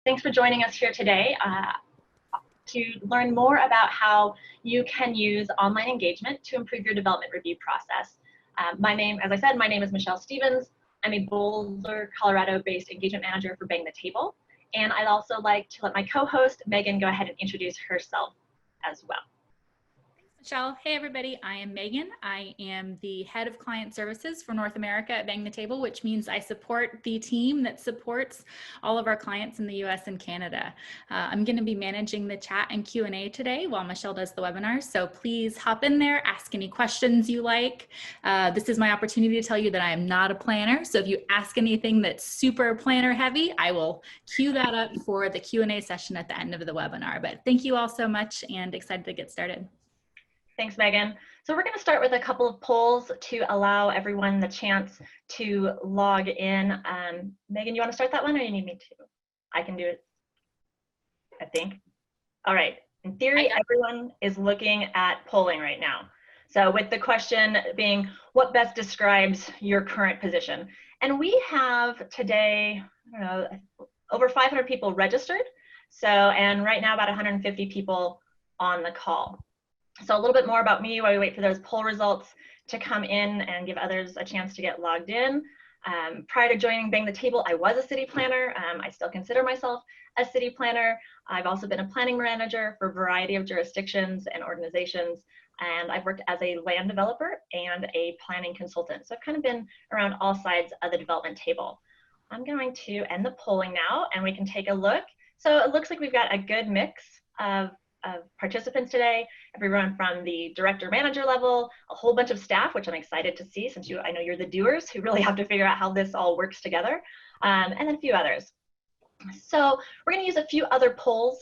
Thanks for joining us here today to learn more about how you can use online engagement to improve your development review process. As I said, my name is Michelle Stevens. I'm a Boulder, Colorado-based engagement manager for Bang the Table. And I'd also like to let my co-host, Megan, go ahead and introduce herself as well. Michelle. Hey everybody, I am Megan. I am the head of client services for North America at Bang the Table, which means I support the team that supports all of our clients in the US and Canada. I'm going to be managing the chat and Q&A today while Michelle does the webinar, so please hop in there, ask any questions you like. This is my opportunity to tell you that I am not a planner, so if you ask anything that's super planner heavy, I will queue that up for the Q&A session at the end of the webinar. But thank you all so much and excited to get started. Thanks, Megan. So we're going to start with a couple of polls to allow everyone the chance to log in. Megan, you want to start that one or you need me to? I can do it, I think. All right. In theory, everyone is looking at polling right now. So with the question being, what best describes your current position? And we have today, I don't know, over 500 people registered. So, and right now about 150 people on the call. So a little bit more about me while we wait for those poll results to come in and give others a chance to get logged in. Prior to joining Bang the Table, I was a city planner. I still consider myself a city planner. I've also been a planning manager for a variety of jurisdictions and organizations. And I've worked as a land developer and a planning consultant. So I've kind of been around all sides of the development table. I'm going to end the polling now and we can take a look. So it looks like we've got a good mix of participants today, everyone from the director manager level, a whole bunch of staff, which I'm excited to see since I know you're the doers who really have to figure out how this all works together, and then a few others. So we're going to use a few other polls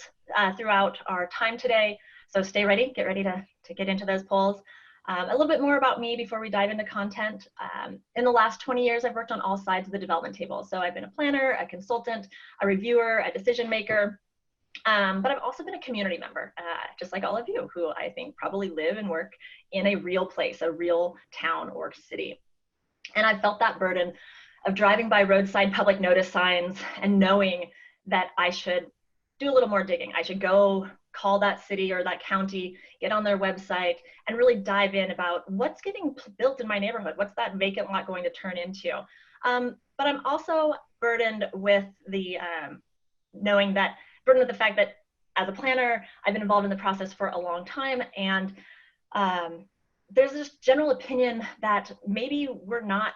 throughout our time today. So stay ready, get ready to get into those polls. A little bit more about me before we dive into content. In the last 20 years, I've worked on all sides of the development table. So I've been a planner, a consultant, a reviewer, a decision maker. But I've also been a community member, just like all of you, who I think probably live and work in a real place, a real town or city. And I've felt that burden of driving by roadside public notice signs and knowing that I should do a little more digging. I should go call that city or that county, get on their website, and really dive in about what's getting built in my neighborhood. What's that vacant lot going to turn into? But I'm also burdened with the burdened with the fact that as a planner, I've been involved in the process for a long time, and there's this general opinion that maybe we're not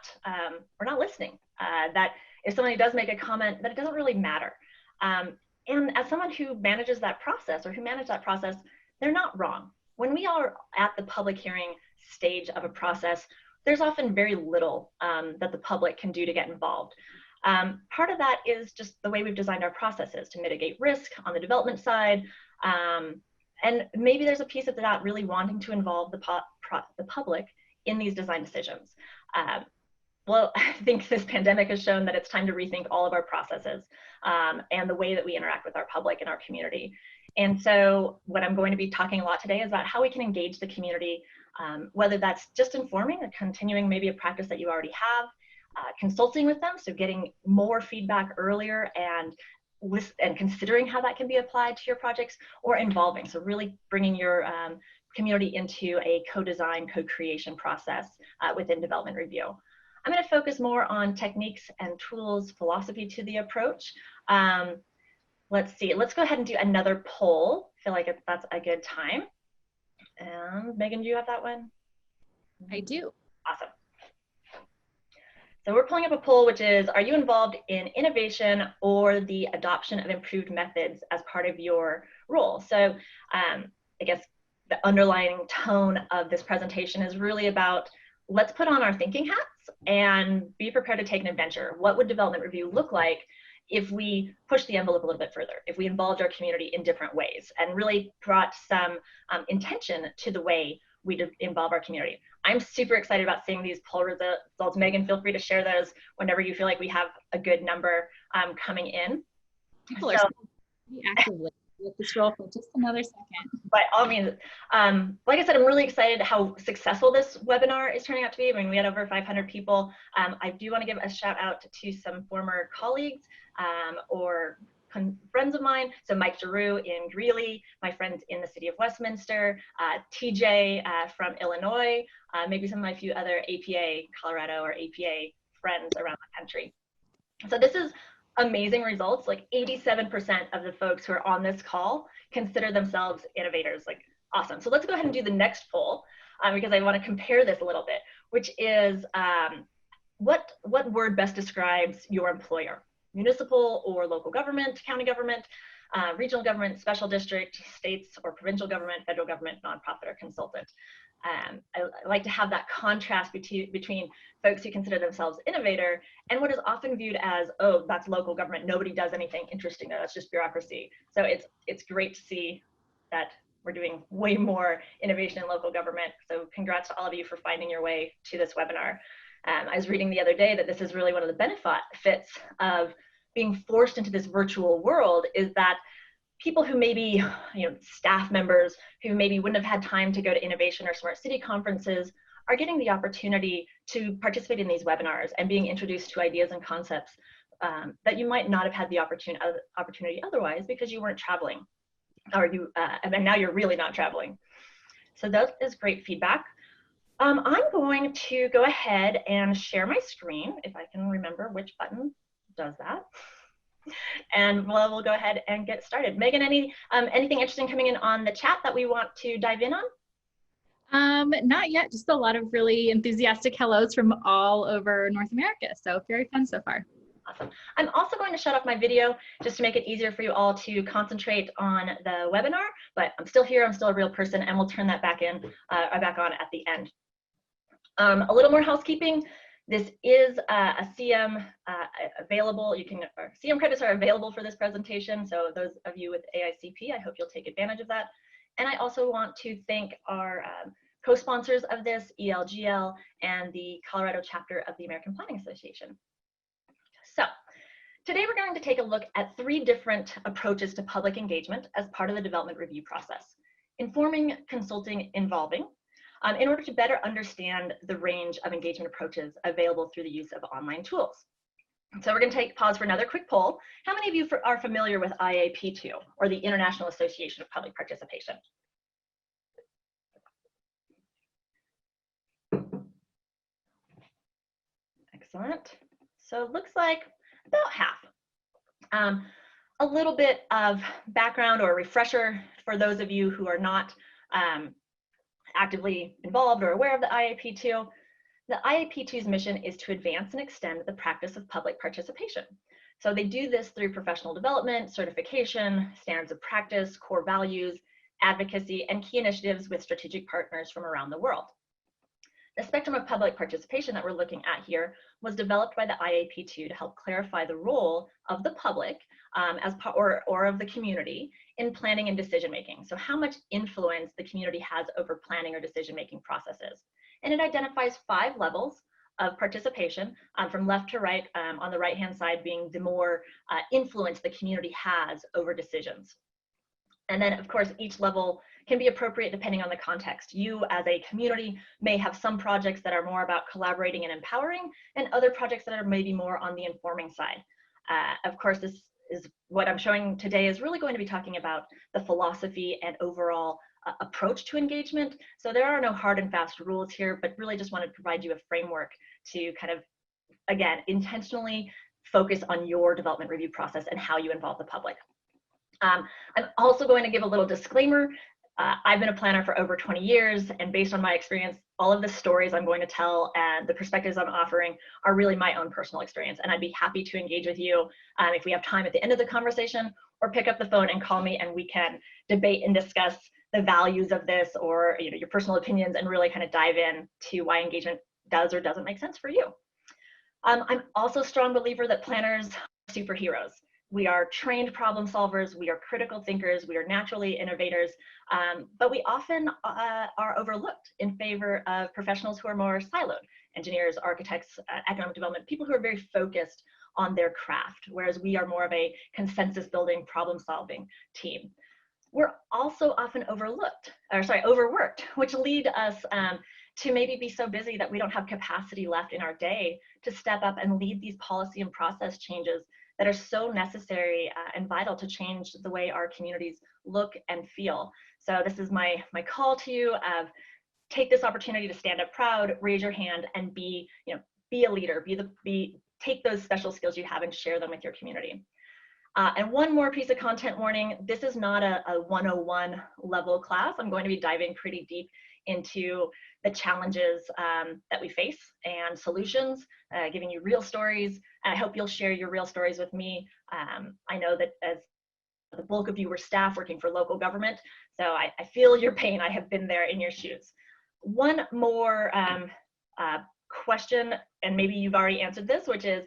listening. That if somebody does make a comment, that it doesn't really matter. And as someone who manages that process or who managed that process, they're not wrong. When we are at the public hearing stage of a process, there's often very little that the public can do to get involved. Part of that is just the way we've designed our processes to mitigate risk on the development side. And maybe there's a piece of that really wanting to involve the public in these design decisions. Well, I think this pandemic has shown that it's time to rethink all of our processes and the way that we interact with our public and our community. And so what I'm going to be talking a lot today is about how we can engage the community, whether that's just informing or continuing maybe a practice that you already have, consulting with them, so getting more feedback earlier and considering how that can be applied to your projects, or involving, so really bringing your community into a co-design, co-creation process within development review. I'm going to focus more on techniques and tools, philosophy to the approach. Let's see, let's go ahead and do another poll. I feel like that's a good time. Megan, do you have that one? I do. Awesome. So we're pulling up a poll, which is, are you involved in innovation or the adoption of improved methods as part of your role? So I guess the underlying tone of this presentation is really about, let's put on our thinking hats and be prepared to take an adventure. What would development review look like if we push the envelope a little bit further, if we involved our community in different ways and really brought some intention to the way we involve our community? I'm super excited about seeing these poll results. Megan, feel free to share those whenever you feel like we have a good number coming in. People are actively with the scroll for just another second. By all means, like I said, I'm really excited how successful this webinar is turning out to be. I mean, we had over 500 people. I do want to give a shout out to some former colleagues or friends of mine. So Mike Giroux in Greeley, my friends in the city of Westminster, TJ from Illinois, maybe some of my few other APA, Colorado or APA friends around the country. So this is amazing results. Like 87% of the folks who are on this call consider themselves innovators. Like awesome. So let's go ahead and do the next poll because I want to compare this a little bit, which is what word best describes your employer? Municipal or local government, county government, regional government, special district, states or provincial government, federal government, nonprofit or consultant. I like to have that contrast between folks who consider themselves innovator and what is often viewed as, oh, that's local government. Nobody does anything interesting. That's just bureaucracy. So it's great to see that we're doing way more innovation in local government. So congrats to all of you for finding your way to this webinar. I was reading the other day that this is really one of the benefits of being forced into this virtual world is that people who maybe, staff members who maybe wouldn't have had time to go to innovation or smart city conferences are getting the opportunity to participate in these webinars and being introduced to ideas and concepts that you might not have had the opportunity otherwise because you weren't traveling, or and now you're really not traveling. So that is great feedback. I'm going to go ahead and share my screen, if I can remember which button does that. And we'll go ahead and get started. Megan, anything interesting coming in on the chat that we want to dive in on? Not yet, just a lot of really enthusiastic hellos from all over North America. So very fun so far. Awesome. I'm also going to shut off my video just to make it easier for you all to concentrate on the webinar, but I'm still here, I'm still a real person, and we'll turn that back on at the end. A little more housekeeping. This is a CM available. CM credits are available for this presentation. So those of you with AICP, I hope you'll take advantage of that. And I also want to thank our co-sponsors of this, ELGL and the Colorado chapter of the American Planning Association. So today we're going to take a look at 3 different approaches to public engagement as part of the development review process: informing, consulting, involving, in order to better understand the range of engagement approaches available through the use of online tools. So we're going to pause for another quick poll. How many of you are familiar with IAP2, or the International Association of Public Participation? Excellent. So it looks like about half. A little bit of background or refresher for those of you who are not actively involved or aware of the IAP2. The IAP2's mission is to advance and extend the practice of public participation. So they do this through professional development, certification, standards of practice, core values, advocacy, and key initiatives with strategic partners from around the world. The spectrum of public participation that we're looking at here was developed by the IAP2 to help clarify the role of the public or of the community in planning and decision making. So how much influence the community has over planning or decision making processes. And it identifies 5 levels of participation from left to right, on the right hand side being the more influence the community has over decisions. And then of course each level can be appropriate depending on the context. You as a community may have some projects that are more about collaborating and empowering, and other projects that are maybe more on the informing side. Of course, this is what I'm showing today is really going to be talking about the philosophy and overall approach to engagement. So there are no hard and fast rules here, but really just want to provide you a framework to kind of, again, intentionally focus on your development review process and how you involve the public. I'm also going to give a little disclaimer. I've been a planner for over 20 years, and based on my experience, all of the stories I'm going to tell and the perspectives I'm offering are really my own personal experience. And I'd be happy to engage with you if we have time at the end of the conversation, or pick up the phone and call me and we can debate and discuss the values of this, or your personal opinions, and really kind of dive in to why engagement does or doesn't make sense for you. I'm also a strong believer that planners are superheroes. We are trained problem solvers, we are critical thinkers, we are naturally innovators, but we often are overlooked in favor of professionals who are more siloed: engineers, architects, economic development, people who are very focused on their craft, whereas we are more of a consensus building, problem solving team. We're also often overworked, which lead us to maybe be so busy that we don't have capacity left in our day to step up and lead these policy and process changes that are so necessary and vital to change the way our communities look and feel. So this is my call to you of take this opportunity to stand up proud, raise your hand, and be a leader, take those special skills you have and share them with your community. And one more piece of content warning, this is not a 101 level class. I'm going to be diving pretty deep into the challenges that we face and solutions, giving you real stories. And I hope you'll share your real stories with me. I know that as the bulk of you were staff working for local government, so I feel your pain. I have been there in your shoes. One more question, and maybe you've already answered this, which is,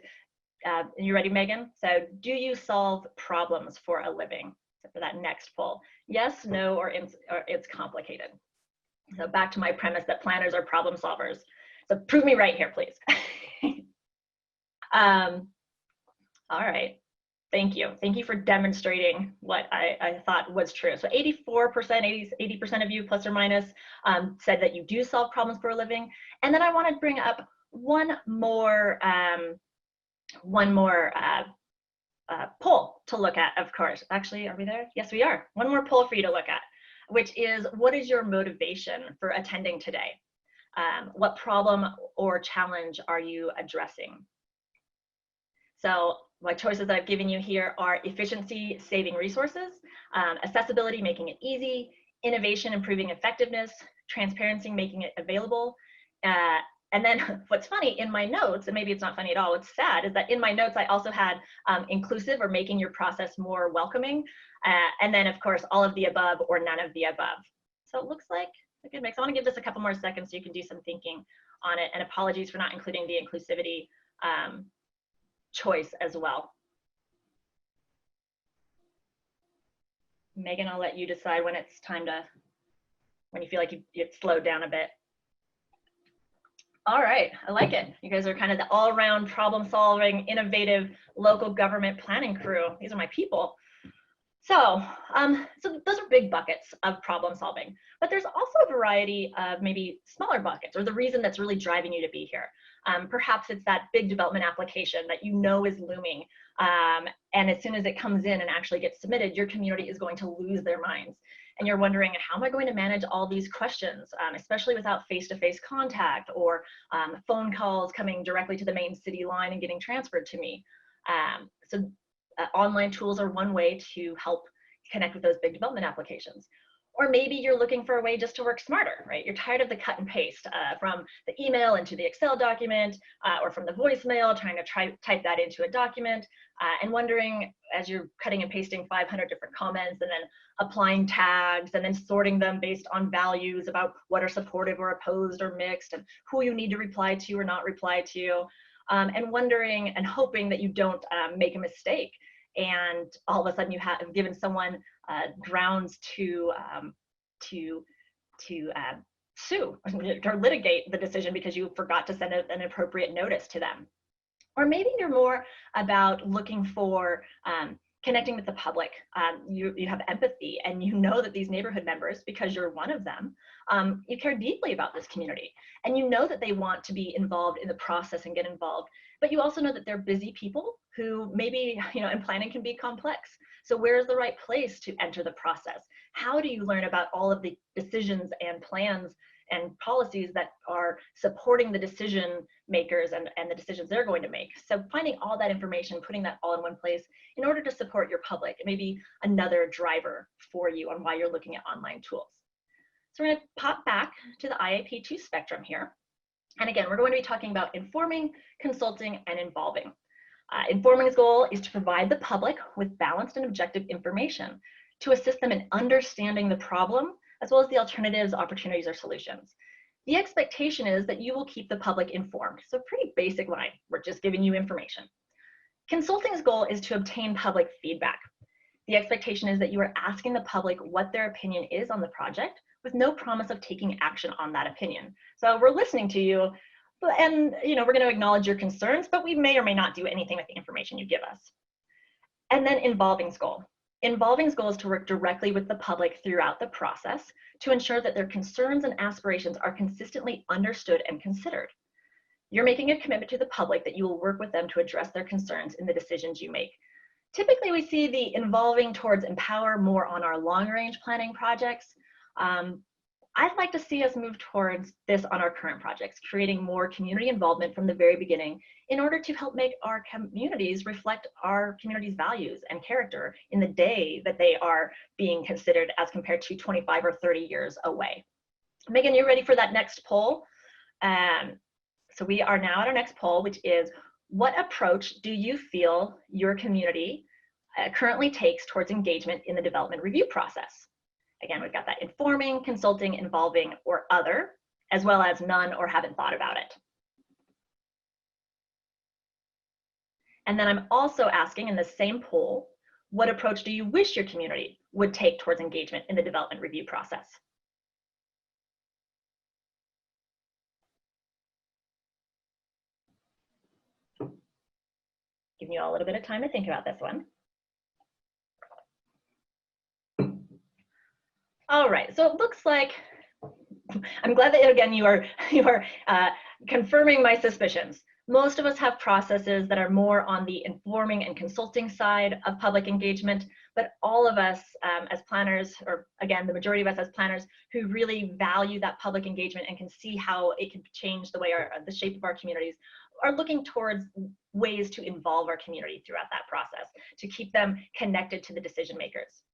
you ready, Megan? So do you solve problems for a living? So for that next poll, yes, no, or it's complicated. So back to my premise that planners are problem solvers. So prove me right here, please. All right. Thank you. Thank you for demonstrating what I thought was true. So 84%, 80% of you plus or minus said that you do solve problems for a living. And then I want to bring up one more poll to look at, of course. Actually, are we there? Yes, we are. One more poll for you to look at, which is, what is your motivation for attending today? What problem or challenge are you addressing? So my choices that I've given you here are efficiency, saving resources, accessibility, making it easy, innovation, improving effectiveness, transparency, making it available. And then what's funny in my notes, and maybe it's not funny at all, what's sad is that in my notes, I also had inclusive or making your process more welcoming. And then of course, all of the above or none of the above. So it looks like a good mix. I wanna give this a couple more seconds so you can do some thinking on it, and apologies for not including the inclusivity choice as well. Megan, I'll let you decide when it's time to, when you feel like you've slowed down a bit. All right, I like it. You guys are kind of the all-around problem-solving, innovative local government planning crew. These are my people. So those are big buckets of problem solving, but there's also a variety of maybe smaller buckets, or the reason that's really driving you to be here. Perhaps it's that big development application that you know is looming, and as soon as it comes in and actually gets submitted, your community is going to lose their minds. And you're wondering, how am I going to manage all these questions, especially without face-to-face contact or phone calls coming directly to the main city line and getting transferred to me. Online tools are one way to help connect with those big development applications. Or maybe you're looking for a way just to work smarter, right? You're tired of the cut and paste from the email into the Excel document, or from the voicemail, trying to type that into a document, and wondering, as you're cutting and pasting 500 different comments and then applying tags and then sorting them based on values about what are supportive or opposed or mixed and who you need to reply to or not reply to, and wondering and hoping that you don't make a mistake and all of a sudden you have given someone grounds to sue or litigate the decision because you forgot to send an appropriate notice to them. Or maybe you're more about looking for connecting with the public. You have empathy and you know that these neighborhood members, because you're one of them, you care deeply about this community and you know that they want to be involved in the process and get involved, but you also know that they're busy people who maybe, and planning can be complex. So where's the right place to enter the process? How do you learn about all of the decisions and plans and policies that are supporting the decision makers and the decisions they're going to make? So finding all that information, putting that all in one place in order to support your public, it may be another driver for you on why you're looking at online tools. So we're going to pop back to the IAP2 spectrum here. And again, we're going to be talking about informing, consulting, and involving. Informing's goal is to provide the public with balanced and objective information to assist them in understanding the problem, as well as the alternatives, opportunities, or solutions. The expectation is that you will keep the public informed. So pretty basic line, we're just giving you information. Consulting's goal is to obtain public feedback. The expectation is that you are asking the public what their opinion is on the project with no promise of taking action on that opinion. So we're listening to you, and we're going to acknowledge your concerns, but we may or may not do anything with the information you give us. And then involving's goal. Involving's goal is to work directly with the public throughout the process to ensure that their concerns and aspirations are consistently understood and considered. You're making a commitment to the public that you will work with them to address their concerns in the decisions you make. Typically, we see the involving towards empower more on our long-range planning projects. I'd like to see us move towards this on our current projects, creating more community involvement from the very beginning in order to help make our communities reflect our community's values and character in the day that they are being considered as compared to 25 or 30 years away. Megan, you ready for that next poll? So we are now at our next poll, which is, what approach do you feel your community currently takes towards engagement in the development review process? Again, we've got that informing, consulting, involving, or other, as well as none or haven't thought about it. And then I'm also asking in the same poll, what approach do you wish your community would take towards engagement in the development review process? Giving you all a little bit of time to think about this one. All right, so it looks like, I'm glad that again you are confirming my suspicions. Most of us have processes that are more on the informing and consulting side of public engagement, but all of us as planners, or again, the majority of us as planners who really value that public engagement and can see how it can change the way the shape of our communities, are looking towards ways to involve our community throughout that process, to keep them connected to the decision makers.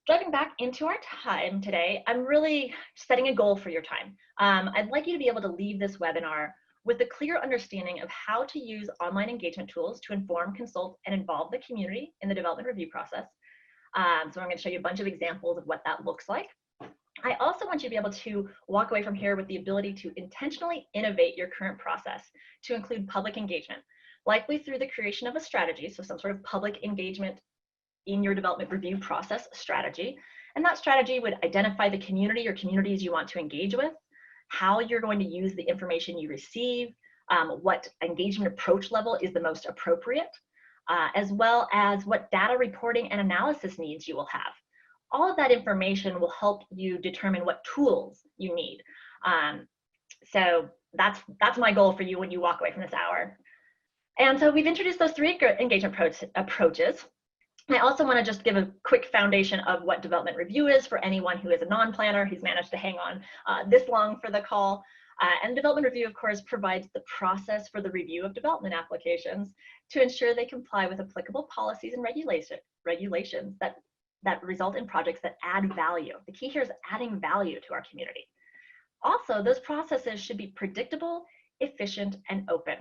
Driving back into our time today, I'm really setting a goal for your time. I'd like you to be able to leave this webinar with a clear understanding of how to use online engagement tools to inform, consult, and involve the community in the development review process. So I'm going to show you a bunch of examples of what that looks like. I also want you to be able to walk away from here with the ability to intentionally innovate your current process to include public engagement, likely through the creation of a strategy, so some sort of public engagement in your development review process strategy. And that strategy would identify the community or communities you want to engage with, how you're going to use the information you receive, what engagement approach level is the most appropriate, as well as what data reporting and analysis needs you will have. All of that information will help you determine what tools you need. So that's my goal for you when you walk away from this hour. And so we've introduced those three engagement approaches. I also want to just give a quick foundation of what development review is for anyone who is a non-planner who's managed to hang on this long for the call. And development review, of course, provides the process for the review of development applications to ensure they comply with applicable policies and regulations that result in projects that add value. The key here is adding value to our community. Also, those processes should be predictable, efficient, and open.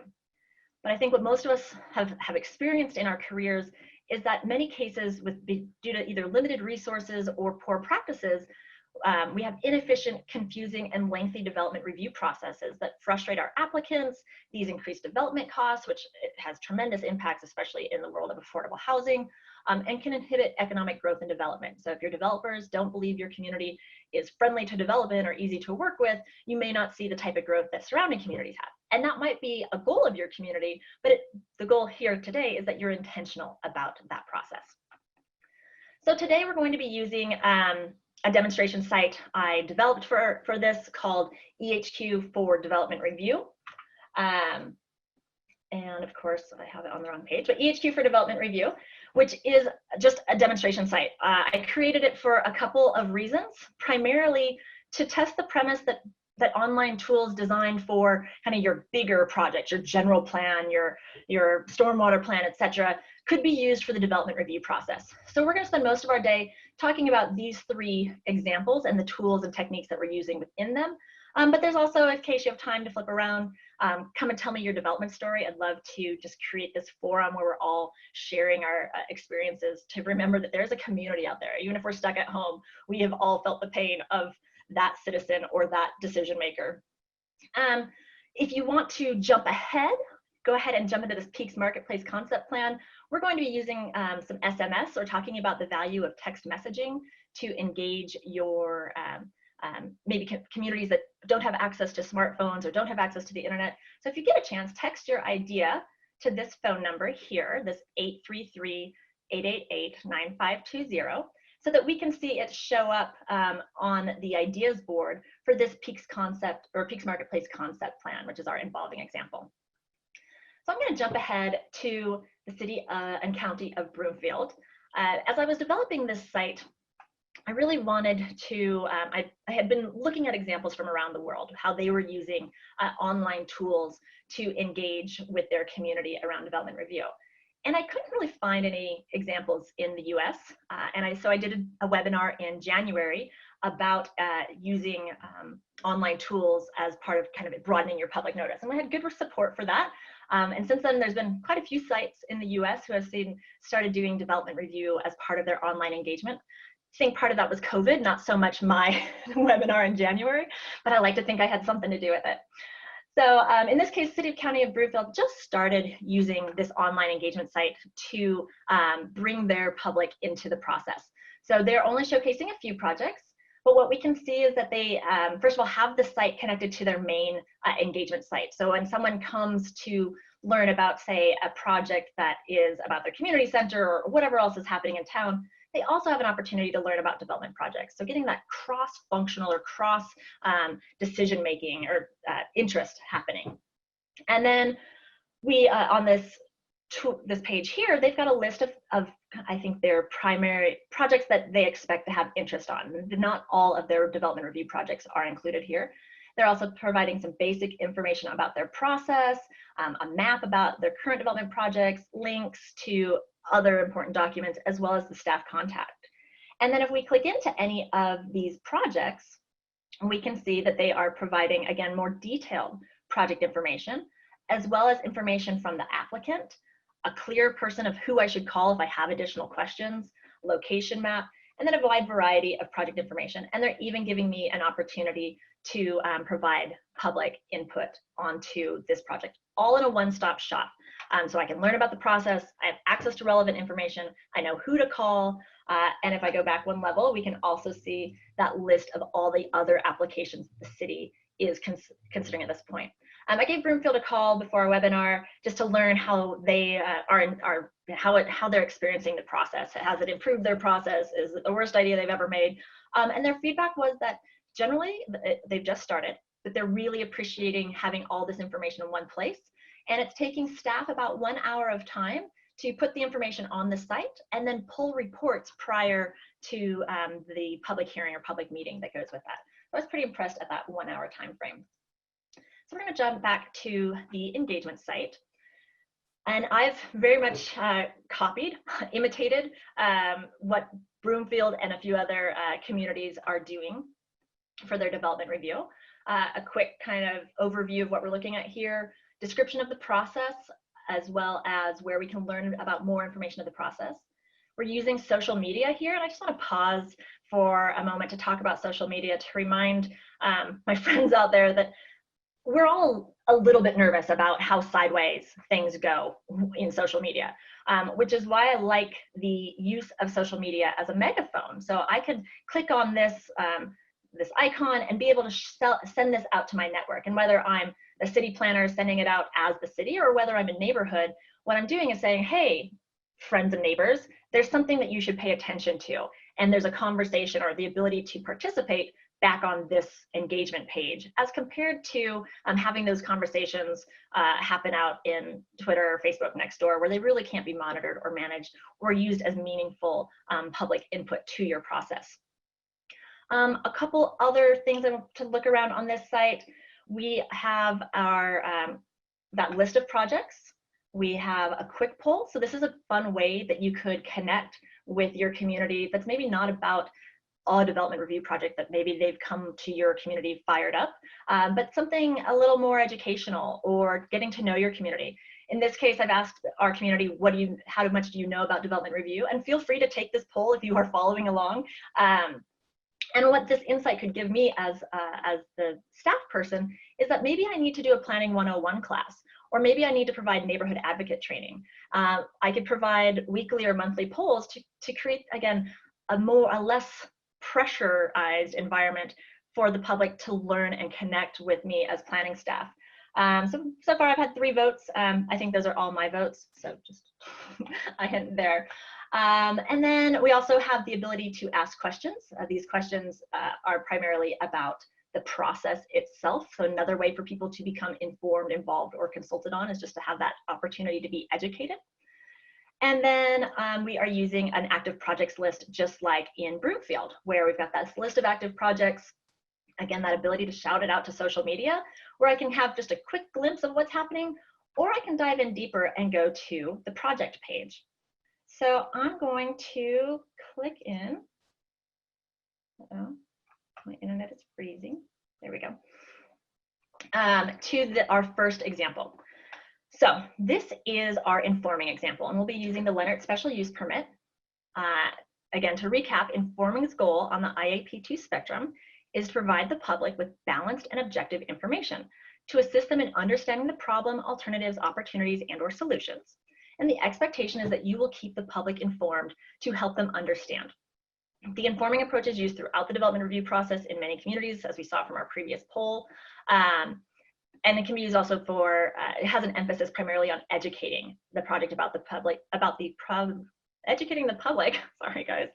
But I think what most of us have experienced in our careers is that many cases, due to either limited resources or poor practices, we have inefficient, confusing, and lengthy development review processes that frustrate our applicants. These increase development costs, which has tremendous impacts, especially in the world of affordable housing, and can inhibit economic growth and development. So if your developers don't believe your community is friendly to develop in or easy to work with, you may not see the type of growth that surrounding communities have. And that might be a goal of your community, but the goal here today is that you're intentional about that process. So today we're going to be using a demonstration site I developed for this called EHQ for Development Review. And of course, I have it on the wrong page, but EHQ for Development Review, which is just a demonstration site. I created it for a couple of reasons, primarily to test the premise that online tools designed for kind of your bigger projects, your general plan, your stormwater plan, etc., could be used for the development review process. So we're going to spend most of our day talking about these three examples and the tools and techniques that we're using within them. But there's also, in case you have time to flip around, come and tell me your development story. I'd love to just create this forum where we're all sharing our experiences, to remember that there's a community out there. Even if we're stuck at home, we have all felt the pain of that citizen or that decision maker. If you want to jump ahead, go ahead and jump into this Peaks Marketplace concept plan. We're going to be using some SMS, or talking about the value of text messaging to engage your maybe communities that don't have access to smartphones or don't have access to the internet. So if you get a chance, text your idea to this phone number here, this 833-888-9520. so that we can see it show up on the ideas board for this Peaks concept or Peaks Marketplace concept plan, which is our involving example. So I'm going to jump ahead to the city and county of Broomfield. As I was developing this site, I really wanted to, I had been looking at examples from around the world, how they were using online tools to engage with their community around development review. And I couldn't really find any examples in the US. So I did a webinar in January about using online tools as part of kind of broadening your public notice. And we had good support for that. And since then, there's been quite a few sites in the US who have started doing development review as part of their online engagement. I think part of that was COVID, not so much my webinar in January, but I like to think I had something to do with it. So in this case, City of County of Broomfield just started using this online engagement site to bring their public into the process. So they're only showcasing a few projects, but what we can see is that they, first of all, have the site connected to their main engagement site. So when someone comes to learn about, say, a project that is about their community center or whatever else is happening in town, they also have an opportunity to learn about development projects. So getting that cross-functional or cross decision-making or interest happening. And then we, on this page here, they've got a list of I think, their primary projects that they expect to have interest on. Not all of their development review projects are included here. They're also providing some basic information about their process, a map about their current development projects, links to other important documents, as well as the staff contact. And then if we click into any of these projects, we can see that they are providing, again, more detailed project information, as well as information from the applicant, a clear person of who I should call if I have additional questions, location map, and then a wide variety of project information. And they're even giving me an opportunity to provide public input onto this project, all in a one-stop shop. So I can learn about the process, I have access to relevant information, I know who to call, and if I go back one level, we can also see that list of all the other applications the city is considering at this point. I gave Broomfield a call before our webinar just to learn how they how they're experiencing the process. Has it improved their process? Is it the worst idea they've ever made? And their feedback was that generally they've just started, but they're really appreciating having all this information in one place. And it's taking staff about 1 hour of time to put the information on the site and then pull reports prior to the public hearing or public meeting that goes with that. I was pretty impressed at that 1 hour time frame. So we're going to jump back to the engagement site. And I've very much copied, imitated what Broomfield and a few other communities are doing for their development review. A quick kind of overview of what we're looking at here, description of the process, as well as where we can learn about more information of the process. We're using social media here, and I just want to pause for a moment to talk about social media to remind my friends out there that we're all a little bit nervous about how sideways things go in social media, which is why I like the use of social media as a megaphone. So I could click on this, this icon and be able to send this out to my network. And whether I'm a city planner sending it out as the city or whether I'm a neighborhood, what I'm doing is saying, hey, friends and neighbors, there's something that you should pay attention to. And there's a conversation or the ability to participate back on this engagement page, as compared to having those conversations happen out in Twitter or Facebook next door, where they really can't be monitored or managed or used as meaningful public input to your process. A couple other things to look around on this site. We have our that list of projects. We have a quick poll. So this is a fun way that you could connect with your community that's maybe not about a development review project that maybe they've come to your community fired up, but something a little more educational or getting to know your community. In this case, I've asked our community, how much do you know about development review? And feel free to take this poll if you are following along. And what this insight could give me as the staff person is that maybe I need to do a Planning 101 class, or maybe I need to provide neighborhood advocate training. I could provide weekly or monthly polls to create, again, a less pressurized environment for the public to learn and connect with me as planning staff. So far I've had 3 votes. I think those are all my votes, so just a hint there. And then we also have the ability to ask questions. These questions are primarily about the process itself. So another way for people to become informed, involved, or consulted on is just to have that opportunity to be educated. And then we are using an active projects list, just like in Broomfield, where we've got that list of active projects. Again, that ability to shout it out to social media, where I can have just a quick glimpse of what's happening, or I can dive in deeper and go to the project page. So I'm going to click in. Uh-oh, my internet is freezing. There we go. To our first example. So this is our informing example, and we'll be using the Leonard Special Use Permit. Again, to recap, informing's goal on the IAP2 spectrum is to provide the public with balanced and objective information to assist them in understanding the problem, alternatives, opportunities, and/or solutions. And the expectation is that you will keep the public informed to help them understand. The informing approach is used throughout the development review process in many communities, as we saw from our previous poll. And it can be used also for, it has an emphasis primarily on educating the project about the public, educating the public, sorry guys,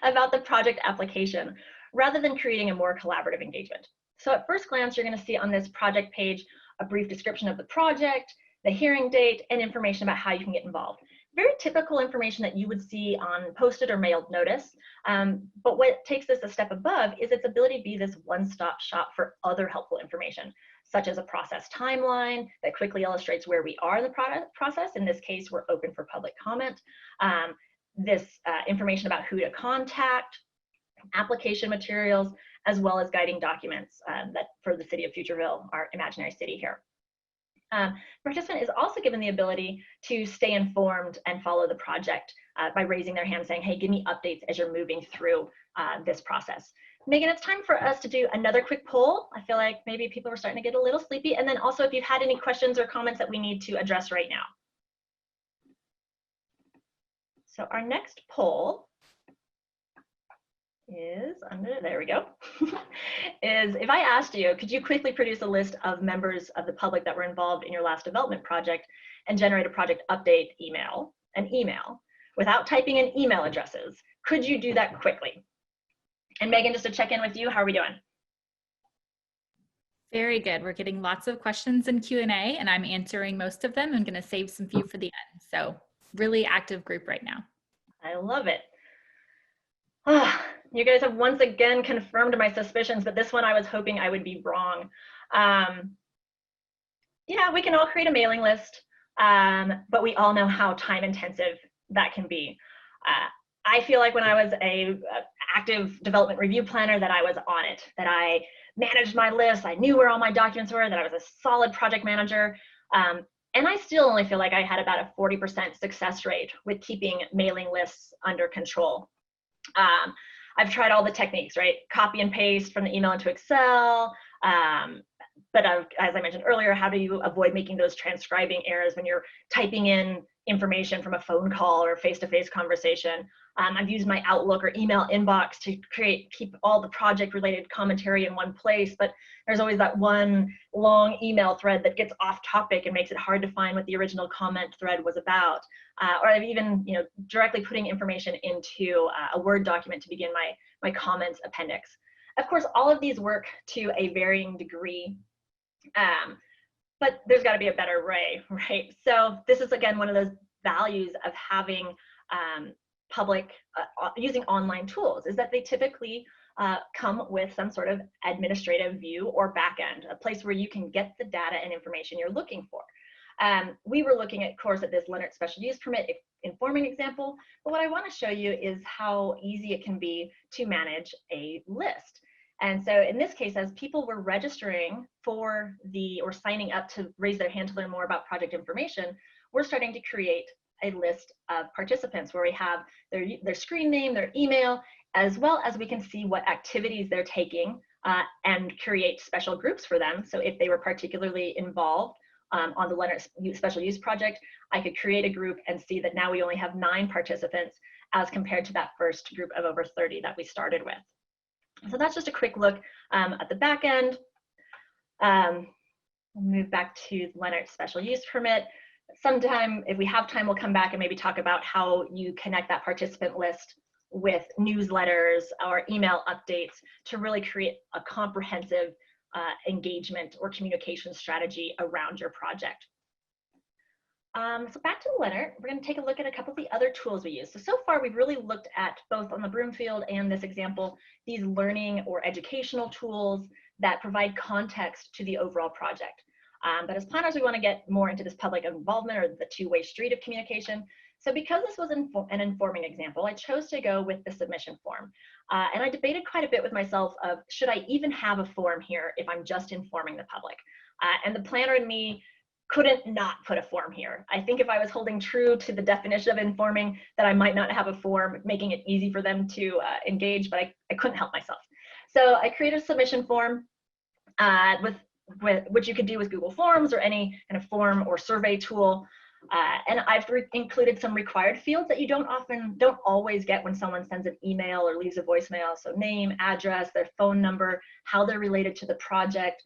about the project application, rather than creating a more collaborative engagement. So at first glance, you're gonna see on this project page, a brief description of the project, the hearing date, and information about how you can get involved. Very typical information that you would see on posted or mailed notice. But what takes this a step above is its ability to be this one-stop shop for other helpful information, such as a process timeline that quickly illustrates where we are in the process. In this case, we're open for public comment. This information about who to contact, application materials, as well as guiding documents that for the city of Futureville, our imaginary city here. Participant is also given the ability to stay informed and follow the project by raising their hand saying, hey, give me updates as you're moving through this process. Megan, it's time for us to do another quick poll. I feel like maybe people are starting to get a little sleepy. And then also if you've had any questions or comments that we need to address right now. So our next poll is under, there we go, is if I asked you, could you quickly produce a list of members of the public that were involved in your last development project and generate a project update email, without typing in email addresses? Could you do that quickly? And Megan, just to check in with you, how are we doing? Very good. We're getting lots of questions in Q&A, and I'm answering most of them. I'm going to save some few for the end. So really active group right now. I love it. Oh, you guys have once again confirmed my suspicions, but this one I was hoping I would be wrong. Yeah, we can all create a mailing list, but we all know how time intensive that can be. I feel like when I was a active development review planner that I was on it, that I managed my list, I knew where all my documents were, that I was a solid project manager. And I still only feel like I had about a 40% success rate with keeping mailing lists under control. I've tried all the techniques, right? Copy and paste from the email into Excel. But as I mentioned earlier, how do you avoid making those transcribing errors when you're typing in information from a phone call or face-to-face conversation? I've used my Outlook or email inbox to keep all the project-related commentary in one place, but there's always that one long email thread that gets off topic and makes it hard to find what the original comment thread was about. Or I've even, directly putting information into a Word document to begin my comments appendix. Of course, all of these work to a varying degree, but there's got to be a better way, right? So this is, again, one of those values of having public, using online tools, is that they typically come with some sort of administrative view or backend, a place where you can get the data and information you're looking for. We were looking, of course, at this Leonard Special Use Permit informing example, but what I want to show you is how easy it can be to manage a list. And so in this case, as people were registering for or signing up to raise their hand to learn more about project information, we're starting to create a list of participants where we have their screen name, their email, as well as we can see what activities they're taking and create special groups for them. So if they were particularly involved on the Leonard Special Use Project, I could create a group and see that now we only have 9 participants as compared to that first group of over 30 that we started with. So that's just a quick look at the back end. We'll move back to the Leonard Special Use Permit. sometime, if we have time, we'll come back and maybe talk about how you connect that participant list with newsletters or email updates to really create a comprehensive engagement or communication strategy around your project. So back to the letter, we're going to take a look at a couple of the other tools we use. So far, we've really looked at, both on the Broomfield and this example, these learning or educational tools that provide context to the overall project. But as planners, we want to get more into this public involvement, or the two-way street of communication. So because this was an informing example, I chose to go with the submission form. And I debated quite a bit with myself of, should I even have a form here if I'm just informing the public? And the planner and me couldn't not put a form here. I think if I was holding true to the definition of informing, that I might not have a form, making it easy for them to engage, but I couldn't help myself. So I created a submission form which you could do with Google Forms or any kind of form or survey tool. And I've included some required fields that you don't always get when someone sends an email or leaves a voicemail. So name, address, their phone number, how they're related to the project,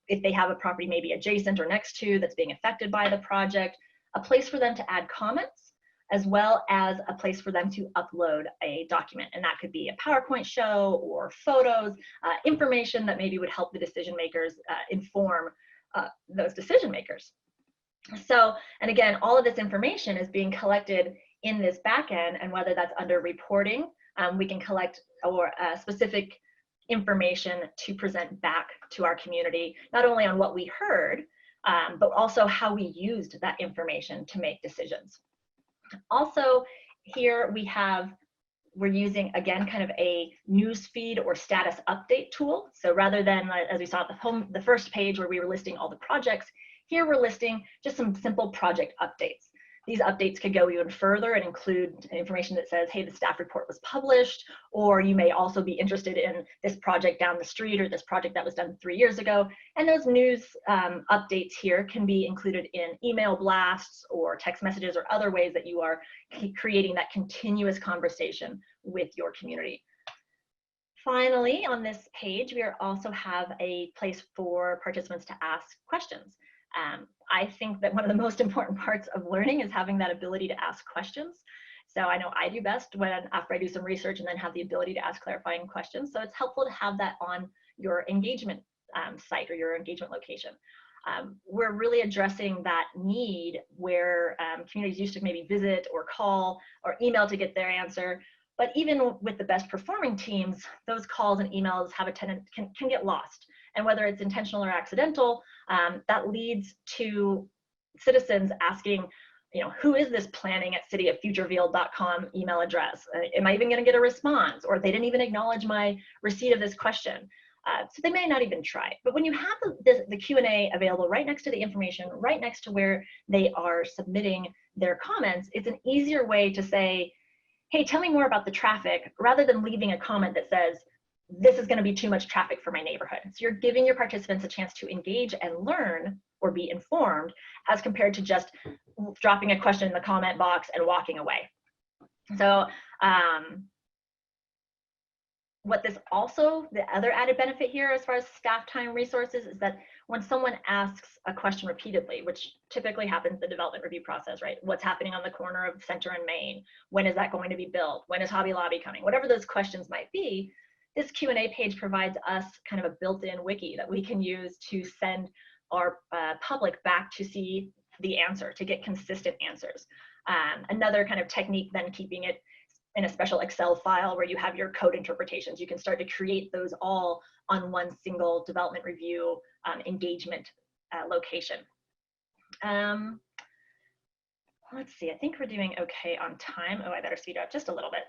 if they have a property maybe adjacent or next to that's being affected by the project, a place for them to add comments, as well as a place for them to upload a document. And that could be a PowerPoint show or photos, information that maybe would help the decision makers inform those decision makers. So, and again, all of this information is being collected in this backend, and whether that's under reporting, we can collect or specific information to present back to our community, not only on what we heard, but also how we used that information to make decisions. Also, here we're using, again, kind of a news feed or status update tool. So rather than, as we saw at the first page where we were listing all the projects, here we're listing just some simple project updates. These updates could go even further and include information that says, hey, the staff report was published, or you may also be interested in this project down the street or this project that was done 3 years ago. And those news updates here can be included in email blasts or text messages or other ways that you are creating that continuous conversation with your community. Finally, on this page, we also have a place for participants to ask questions. I think that one of the most important parts of learning is having that ability to ask questions. So I know I do best after I do some research and then have the ability to ask clarifying questions. So it's helpful to have that on your engagement site or your engagement location. We're really addressing that need where communities used to maybe visit or call or email to get their answer. But even with the best performing teams, those calls and emails have can get lost. And whether it's intentional or accidental, that leads to citizens asking, who is this planning@cityoffutureville.com email address? Am I even going to get a response? Or they didn't even acknowledge my receipt of this question. So they may not even try. But when you have the Q&A available right next to the information, right next to where they are submitting their comments, it's an easier way to say, hey, tell me more about the traffic, rather than leaving a comment that says, this is going to be too much traffic for my neighborhood. So you're giving your participants a chance to engage and learn or be informed, as compared to just dropping a question in the comment box and walking away. So what this also, the other added benefit here as far as staff time resources, is that when someone asks a question repeatedly, which typically happens in the development review process, right? What's happening on the corner of Center and Main? When is that going to be built? When is Hobby Lobby coming? Whatever those questions might be, this Q&A page provides us kind of a built-in wiki that we can use to send our public back to see the answer, to get consistent answers. Another kind of technique, then, keeping it in a special Excel file where you have your code interpretations. You can start to create those all on one single development review engagement location. Let's see, I think we're doing okay on time. Oh, I better speed up just a little bit.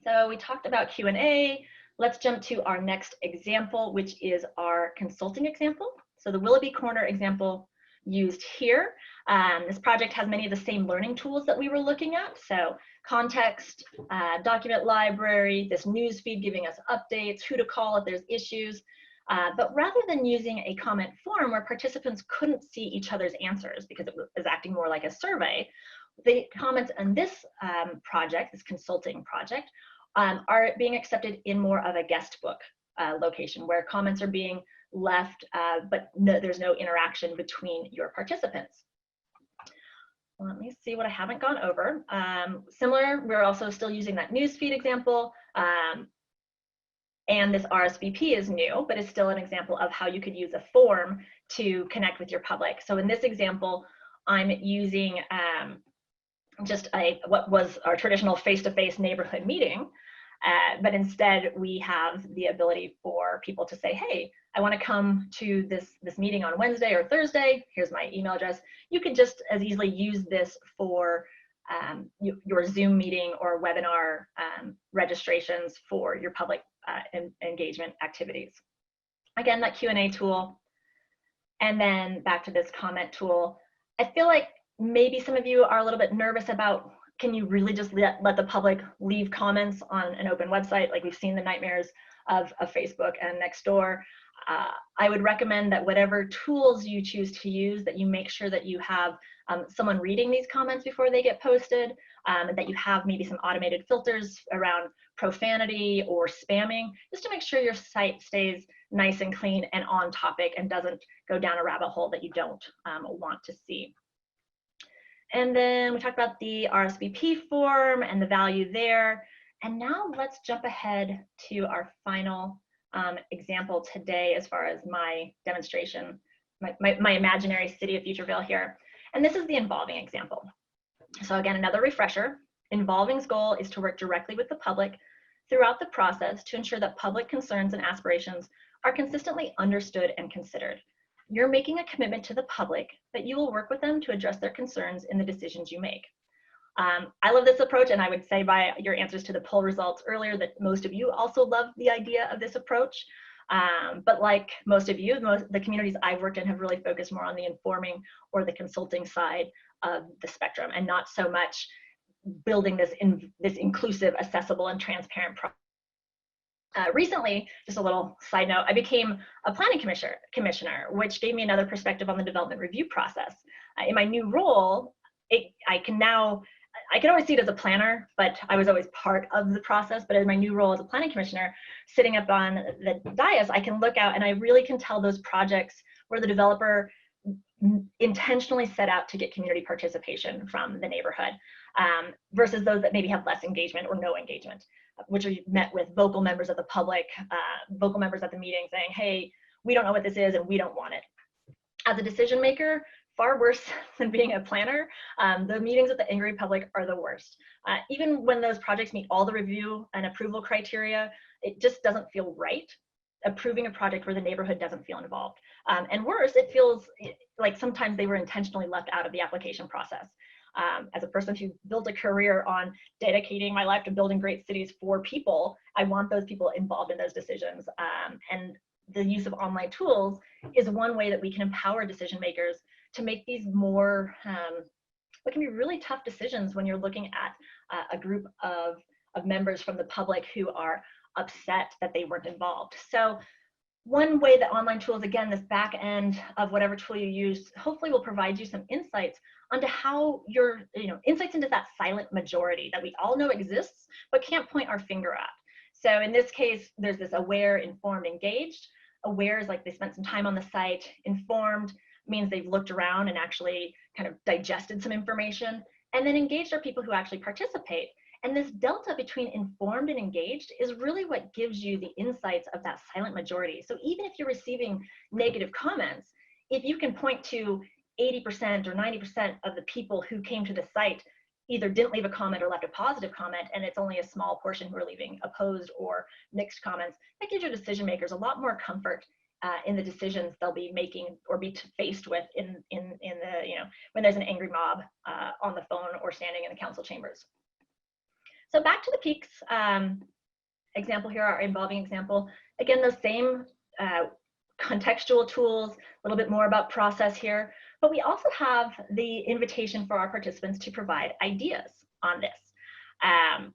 So we talked about Q&A. Let's jump to our next example, which is our consulting example. So the Willoughby Corner example used here. This project has many of the same learning tools that we were looking at. So context, document library, this news feed giving us updates, who to call if there's issues. But rather than using a comment form where participants couldn't see each other's answers because it was acting more like a survey, the comments on this project, this consulting project, are being accepted in more of a guest book location where comments are being left, but there's no interaction between your participants. Let me see what I haven't gone over. Similar, we're also still using that newsfeed example. And this RSVP is new, but it's still an example of how you could use a form to connect with your public. So in this example, I'm using just what was our traditional face-to-face neighborhood meeting, but instead we have the ability for people to say, hey, I want to come to this meeting on Wednesday or Thursday. Here's my email address. You can just as easily use this for your Zoom meeting or webinar registrations for your public engagement activities. Again, that Q&A tool. And then back to this comment tool. I feel like maybe some of you are a little bit nervous about, can you really just let the public leave comments on an open website? Like we've seen the nightmares of Facebook and Nextdoor. I would recommend that whatever tools you choose to use, that you make sure that you have someone reading these comments before they get posted, that you have maybe some automated filters around profanity or spamming, just to make sure your site stays nice and clean and on topic and doesn't go down a rabbit hole that you don't want to see. And then we talked about the RSVP form and the value there. And now let's jump ahead to our final example today as far as my demonstration, my imaginary city of Futureville here. And this is the involving example. So again, another refresher. Involving's goal is to work directly with the public throughout the process to ensure that public concerns and aspirations are consistently understood and considered. You're making a commitment to the public that you will work with them to address their concerns in the decisions you make. I love this approach, and I would say by your answers to the poll results earlier that most of you also love the idea of this approach. But like most of you, the communities I've worked in have really focused more on the informing or the consulting side of the spectrum, and not so much building this inclusive, accessible, and transparent process. Recently, just a little side note, I became a planning commissioner, which gave me another perspective on the development review process. In my new role, I can always see it as a planner, but I was always part of the process. But in my new role as a planning commissioner, sitting up on the dais, I can look out and I really can tell those projects where the developer intentionally set out to get community participation from the neighborhood versus those that maybe have less engagement or no engagement, which are met with vocal members of the public, vocal members at the meeting saying, hey, we don't know what this is and we don't want it. As a decision maker, far worse than being a planner, the meetings with the angry public are the worst. Even when those projects meet all the review and approval criteria, it just doesn't feel right approving a project where the neighborhood doesn't feel involved. And worse, it feels like sometimes they were intentionally left out of the application process. As a person who built a career on dedicating my life to building great cities for people, I want those people involved in those decisions. And the use of online tools is one way that we can empower decision makers to make these more, what can be really tough decisions when you're looking at a group of members from the public who are upset that they weren't involved. So one way that online tools, again, this back end of whatever tool you use, hopefully will provide you some insights onto how your, insights into that silent majority that we all know exists, but can't point our finger at. So in this case, there's this aware, informed, engaged. Aware is like they spent some time on the site. Informed means they've looked around and actually kind of digested some information. And then engaged are people who actually participate. And this delta between informed and engaged is really what gives you the insights of that silent majority. So even if you're receiving negative comments, if you can point to 80% or 90% of the people who came to the site either didn't leave a comment or left a positive comment, and it's only a small portion who are leaving opposed or mixed comments, that gives your decision makers a lot more comfort in the decisions they'll be making or be faced with in the, when there's an angry mob on the phone or standing in the council chambers. So back to the peaks example here, our involving example. Again, those same contextual tools, a little bit more about process here, but we also have the invitation for our participants to provide ideas on this. I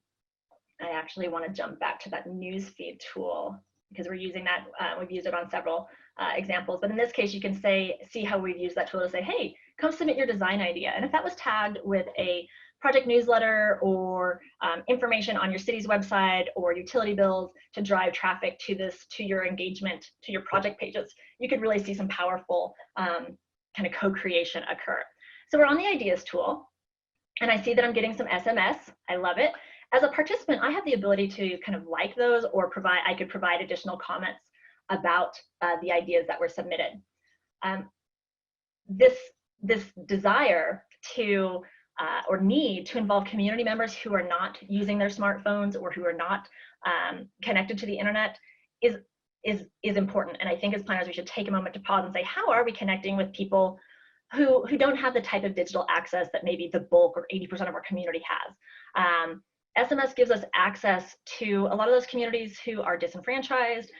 actually want to jump back to that newsfeed tool because we're using that, we've used it on several examples, but in this case, you can see how we've used that tool to say, hey, come submit your design idea. And if that was tagged with a project newsletter or information on your city's website or utility bills to drive traffic to your engagement, to your project pages, you could really see some powerful kind of co-creation occur. So we're on the ideas tool. and I see that I'm getting some SMS. I love it. As a participant, I have the ability to kind of like those, or I could provide additional comments about the ideas that were submitted. This desire to or need to involve community members who are not using their smartphones or who are not connected to the internet is important. And I think as planners, we should take a moment to pause and say, how are we connecting with people who don't have the type of digital access that maybe the bulk or 80% of our community has? SMS gives us access to a lot of those communities who are disenfranchised,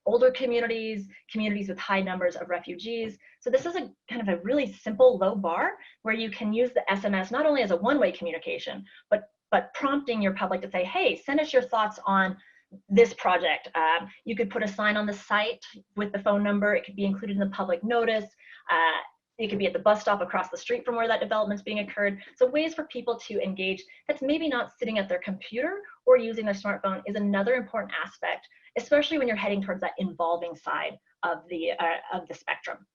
older communities, communities with high numbers of refugees. So this is a kind of a really simple low bar where you can use the SMS not only as a one-way communication, but prompting your public to say, hey, send us your thoughts on this project. You could put a sign on the site with the phone number. It could be included in the public notice. It could be at the bus stop across the street from where that development's being occurred. So ways for people to engage that's maybe not sitting at their computer or using their smartphone is another important aspect, especially when you're heading towards that involving side of the spectrum.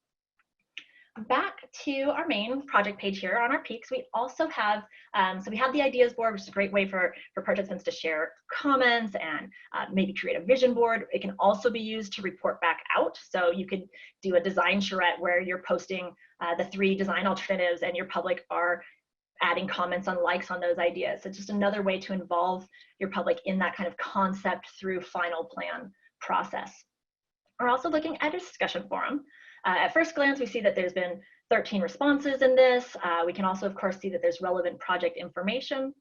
Back to our main project page here on our peaks, we also have, so we have the ideas board, which is a great way for participants to share comments and maybe create a vision board. It can also be used to report back out. So you could do a design charrette where you're posting the 3 design alternatives and your public are adding comments on likes on those ideas. So just another way to involve your public in that kind of concept through final plan process. We're also looking at a discussion forum. At first glance, we see that there's been 13 responses in this. We can also, of course, see that there's relevant project information.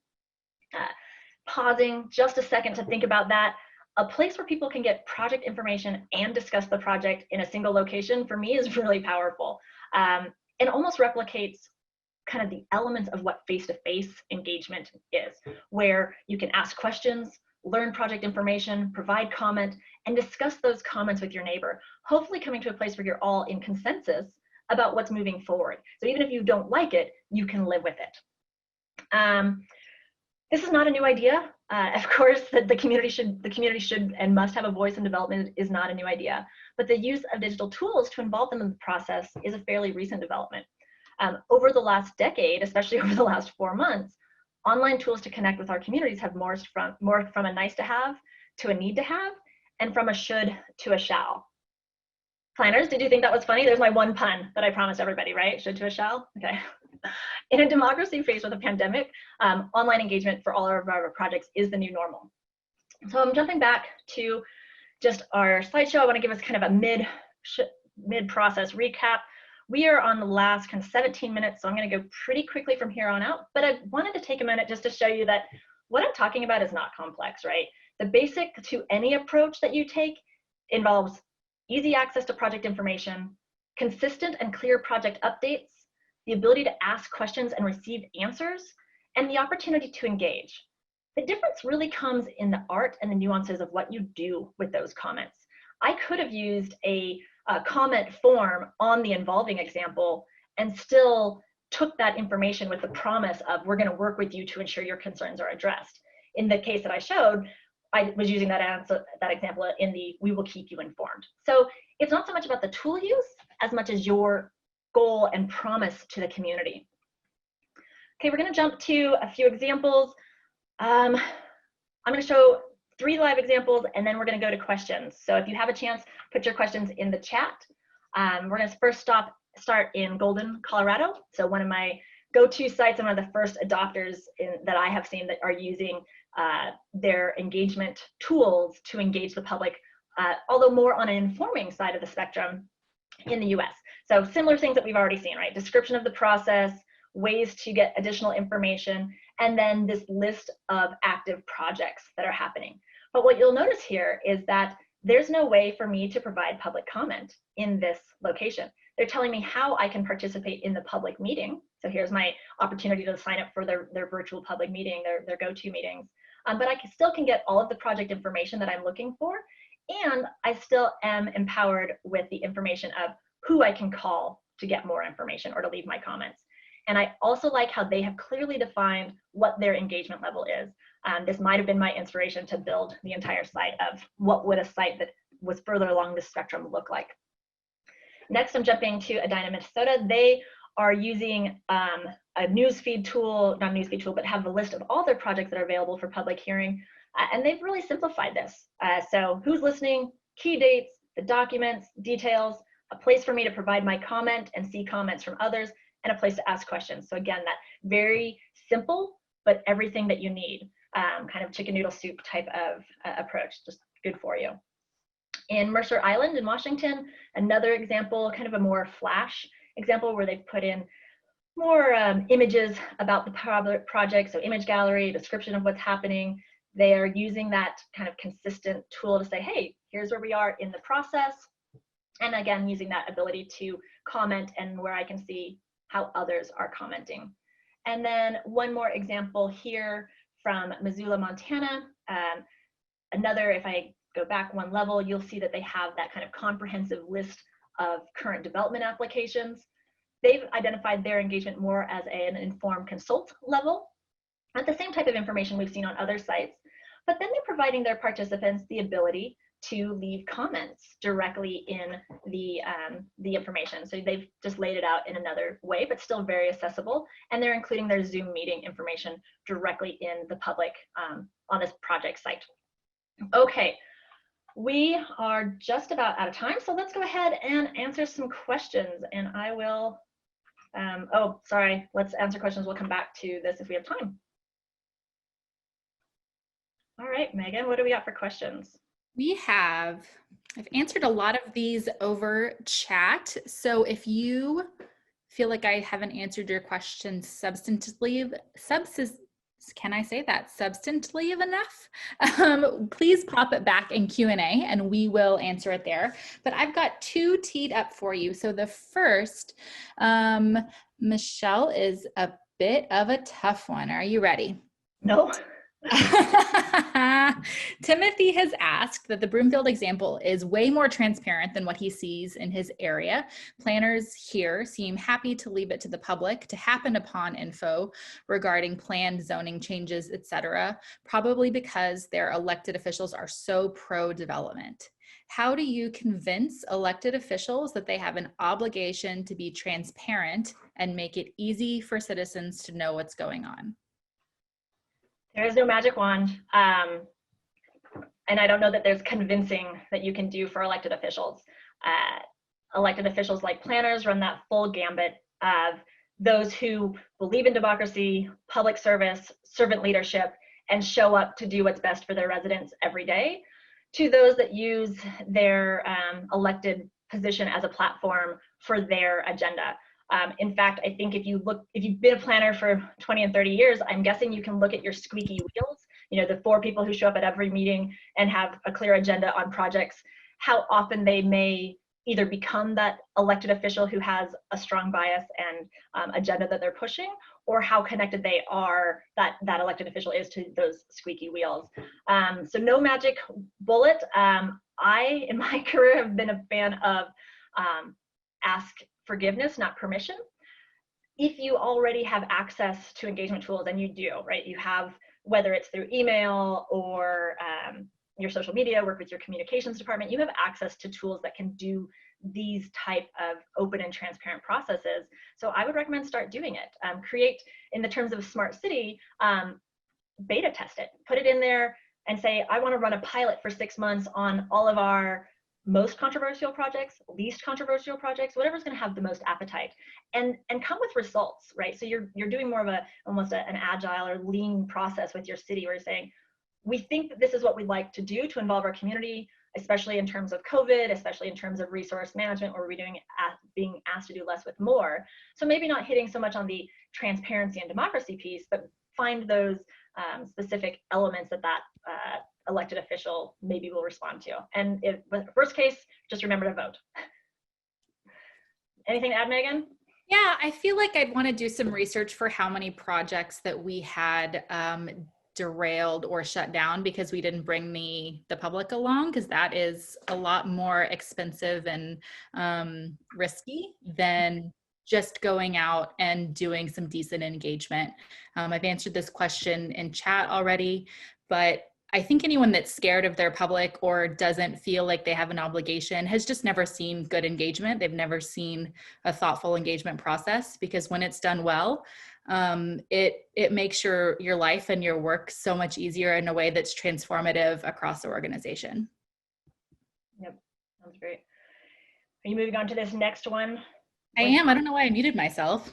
Pausing just a second to think about that. A place where people can get project information and discuss the project in a single location, for me, is really powerful. It almost replicates kind of the elements of what face-to-face engagement is, where you can ask questions, learn project information, provide comment, and discuss those comments with your neighbor, hopefully coming to a place where you're all in consensus about what's moving forward. So even if you don't like it, you can live with it. This is not a new idea. Of course, that the community should and must have a voice in development is not a new idea, but the use of digital tools to involve them in the process is a fairly recent development. Over the last decade, especially over the last 4 months, online tools to connect with our communities have morphed from a nice to have to a need to have, and from a should to a shall. Planners, did you think that was funny? There's my one pun that I promised everybody, right? Should to a shall? Okay. In a democracy faced with a pandemic, online engagement for all of our projects is the new normal. So I'm jumping back to just our slideshow. I want to give us kind of a mid-process recap. We are on the last kind of 17 minutes, so I'm going to go pretty quickly from here on out. But I wanted to take a minute just to show you that what I'm talking about is not complex, right? The basic to any approach that you take involves easy access to project information, consistent and clear project updates, the ability to ask questions and receive answers, and the opportunity to engage. The difference really comes in the art and the nuances of what you do with those comments. I could have used a comment form on the involving example and still took that information with the promise of we're going to work with you to ensure your concerns are addressed. In the case that I showed, I was using that example in the we will keep you informed. So it's not so much about the tool use as much as your goal and promise to the community. Okay, we're going to jump to a few examples. I'm going to show 3 live examples, and then we're going to go to questions. So if you have a chance, put your questions in the chat. We're going to first start in Golden, Colorado. So one of my go-to sites and one of the first adopters that I have seen that are using their engagement tools to engage the public, although more on an informing side of the spectrum in the US. So similar things that we've already seen, right? Description of the process, ways to get additional information, and then this list of active projects that are happening. But what you'll notice here is that there's no way for me to provide public comment in this location. They're telling me how I can participate in the public meeting. So here's my opportunity to sign up for their virtual public meeting, their go-to meetings. But I still can get all of the project information that I'm looking for, and I still am empowered with the information of who I can call to get more information or to leave my comments. And I also like how they have clearly defined what their engagement level is. This might have been my inspiration to build the entire site of what would a site that was further along the spectrum look like. Next, I'm jumping to Edina, Minnesota. They are using a newsfeed tool, not a newsfeed tool, but have a list of all their projects that are available for public hearing. And they've really simplified this. So who's listening, key dates, the documents, details, a place for me to provide my comment and see comments from others, and a place to ask questions. So again, that very simple, but everything that you need, kind of chicken noodle soup type of approach, just good for you. In Mercer Island in Washington, another example, kind of a more flash example where they've put in more images about the project, so image gallery, description of what's happening. They are using that kind of consistent tool to say, hey, here's where we are in the process. And again, using that ability to comment and where I can see how others are commenting. And then one more example here from Missoula, Montana. Another, if I go back one level, you'll see that they have that kind of comprehensive list of current development applications. They've identified their engagement more as an informed consult level, at the same type of information we've seen on other sites, but then they're providing their participants the ability to leave comments directly in the information. So they've just laid it out in another way, but still very accessible. And they're including their Zoom meeting information directly in the public on this project site. Okay, we are just about out of time. So let's go ahead and answer some questions. And I will, oh, sorry, let's answer questions. We'll come back to this if we have time. All right, Megan, what do we got for questions? I've answered a lot of these over chat. So if you feel like I haven't answered your question substantively enough, please pop it back in Q&A and we will answer it there. But I've got two teed up for you. So the first, Michelle, is a bit of a tough one. Are you ready? No. Timothy has asked that the Broomfield example is way more transparent than what he sees in his area. Planners here seem happy to leave it to the public to happen upon info regarding planned zoning changes, etc., probably because their elected officials are so pro-development. How do you convince elected officials that they have an obligation to be transparent and make it easy for citizens to know what's going on? There is no magic wand. And I don't know that there's convincing that you can do for elected officials. Elected officials like planners run that full gambit of those who believe in democracy, public service, servant leadership, and show up to do what's best for their residents every day, to those that use their elected position as a platform for their agenda. In fact, I think if you've been a planner for 20 and 30 years, I'm guessing you can look at your squeaky wheels, you know, the 4 people who show up at every meeting and have a clear agenda on projects, how often they may either become that elected official who has a strong bias and agenda that they're pushing, or how connected they are, that elected official is to those squeaky wheels. So no magic bullet. I, in my career, have been a fan of ask forgiveness, not permission. If you already have access to engagement tools, and you do, right? You have, whether it's through email or your social media, work with your communications department, you have access to tools that can do these type of open and transparent processes. So I would recommend start doing it. Create, in the terms of a smart city, beta test it, put it in there and say, I want to run a pilot for 6 months on all of our most controversial projects, least controversial projects, whatever's going to have the most appetite, and come with results, right? So you're doing more of almost an agile or lean process with your city, where you're saying, we think that this is what we'd like to do to involve our community, especially in terms of COVID, especially in terms of resource management, where we're being asked to do less with more. So maybe not hitting so much on the transparency and democracy piece, but find those specific elements that elected official maybe will respond to. And if worst case, just remember to vote. Anything to add, Megan? Yeah, I feel like I'd want to do some research for how many projects that we had derailed or shut down because we didn't bring the public along, because that is a lot more expensive and risky than just going out and doing some decent engagement. I've answered this question in chat already, but I think anyone that's scared of their public or doesn't feel like they have an obligation has just never seen good engagement. They've never seen a thoughtful engagement process, because when it's done well, it makes your life and your work so much easier in a way that's transformative across the organization. Yep, sounds great. Are you moving on to this next one? I am. I don't know why I muted myself.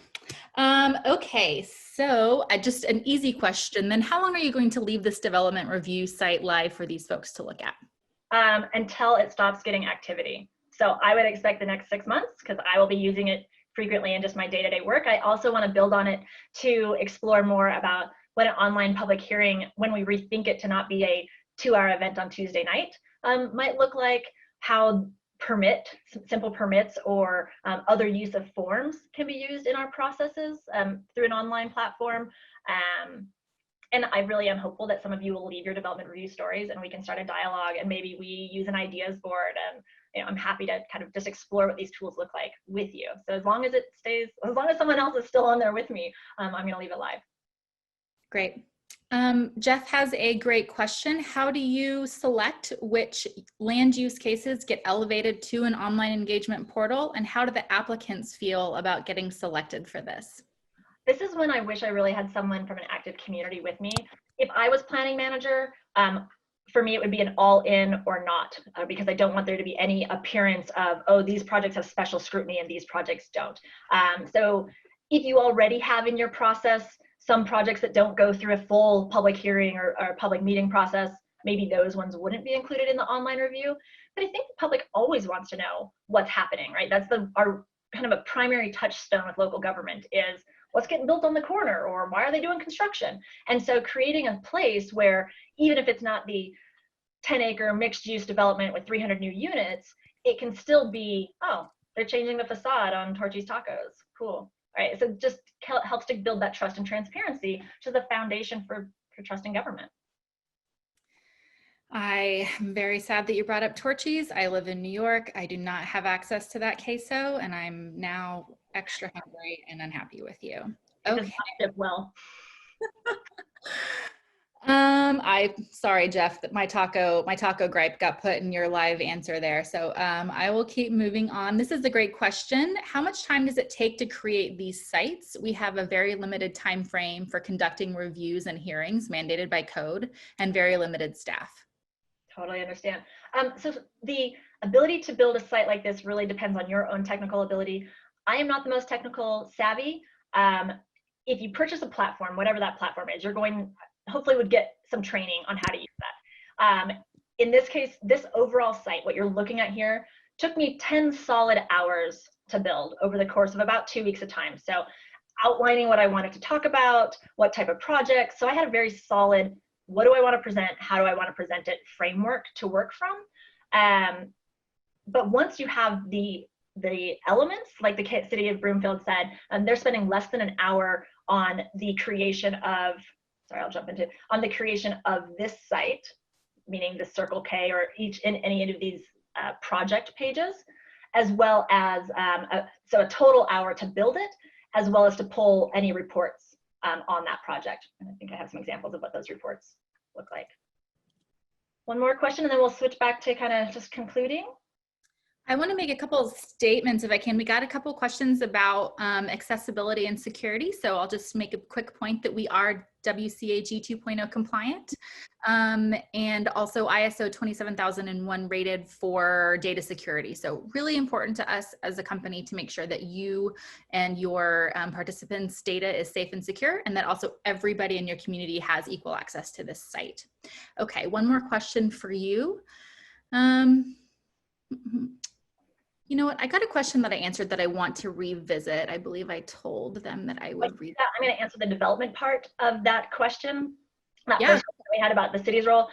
Okay, so just an easy question then. How long are you going to leave this development review site live for these folks to look at? Until it stops getting activity. So I would expect the next 6 months, because I will be using it frequently in just my day-to-day work. I also want to build on it to explore more about what an online public hearing, when we rethink it to not be a 2-hour event on Tuesday night, might look like, how simple permits or other use of forms can be used in our processes through an online platform. And I really am hopeful that some of you will leave your development review stories and we can start a dialogue, and maybe we use an ideas board, and I'm happy to kind of just explore what these tools look like with you. So as long as someone else is still on there with me, I'm going to leave it live. Great. Jeff has a great question. How do you select which land use cases get elevated to an online engagement portal, and how do the applicants feel about getting selected for this? This is when I wish I really had someone from an active community with me. If I was planning manager, for me, it would be an all in or not, because I don't want there to be any appearance of, oh, these projects have special scrutiny and these projects don't. So if you already have in your process some projects that don't go through a full public hearing or public meeting process, maybe those ones wouldn't be included in the online review. But I think the public always wants to know what's happening, right? That's our kind of a primary touchstone with local government is, what's getting built on the corner, or why are they doing construction? And so creating a place where, even if it's not the 10-acre mixed use development with 300 new units, it can still be, oh, they're changing the facade on Torchy's Tacos. Cool. Right. So it just helps to build that trust and transparency, which is the foundation for trust in government. I am very sad that you brought up Torchy's. I live in New York. I do not have access to that queso, and I'm now extra hungry and unhappy with you. Okay. Well. Sorry, Jeff, that my taco gripe got put in your live answer there. So I will keep moving on. This is a great question. How much time does it take to create these sites? We have a very limited time frame for conducting reviews and hearings mandated by code, and very limited staff. Totally understand. So the ability to build a site like this really depends on your own technical ability. I am not the most technical savvy. If you purchase a platform, whatever that platform is, you're hopefully would get some training on how to use that. In this case, this overall site, what you're looking at here, took me 10 solid hours to build over the course of about 2 weeks of time. So outlining what I wanted to talk about, what type of projects. So I had a very solid, what do I want to present? How do I want to present it? Framework to work from. But once you have the elements, like the city of Broomfield said, they're spending less than an hour on the creation of, on the creation of this site, meaning the Circle K or in any of these project pages, as well as, so a total hour to build it, as well as to pull any reports on that project. And I think I have some examples of what those reports look like. One more question, and then we'll switch back to kind of just concluding. I want to make a couple of statements if I can. We got a couple questions about accessibility and security. So I'll just make a quick point that we are WCAG 2.0 compliant, and also ISO 27001 rated for data security. So really important to us as a company to make sure that you and your participants' data is safe and secure, and that also everybody in your community has equal access to this site. Okay, one more question for you. You know what? I got a question that I answered that I want to revisit. I believe I told them that I would read. I'm going to answer the development part of that question. That Yeah. first question we had about the city's role.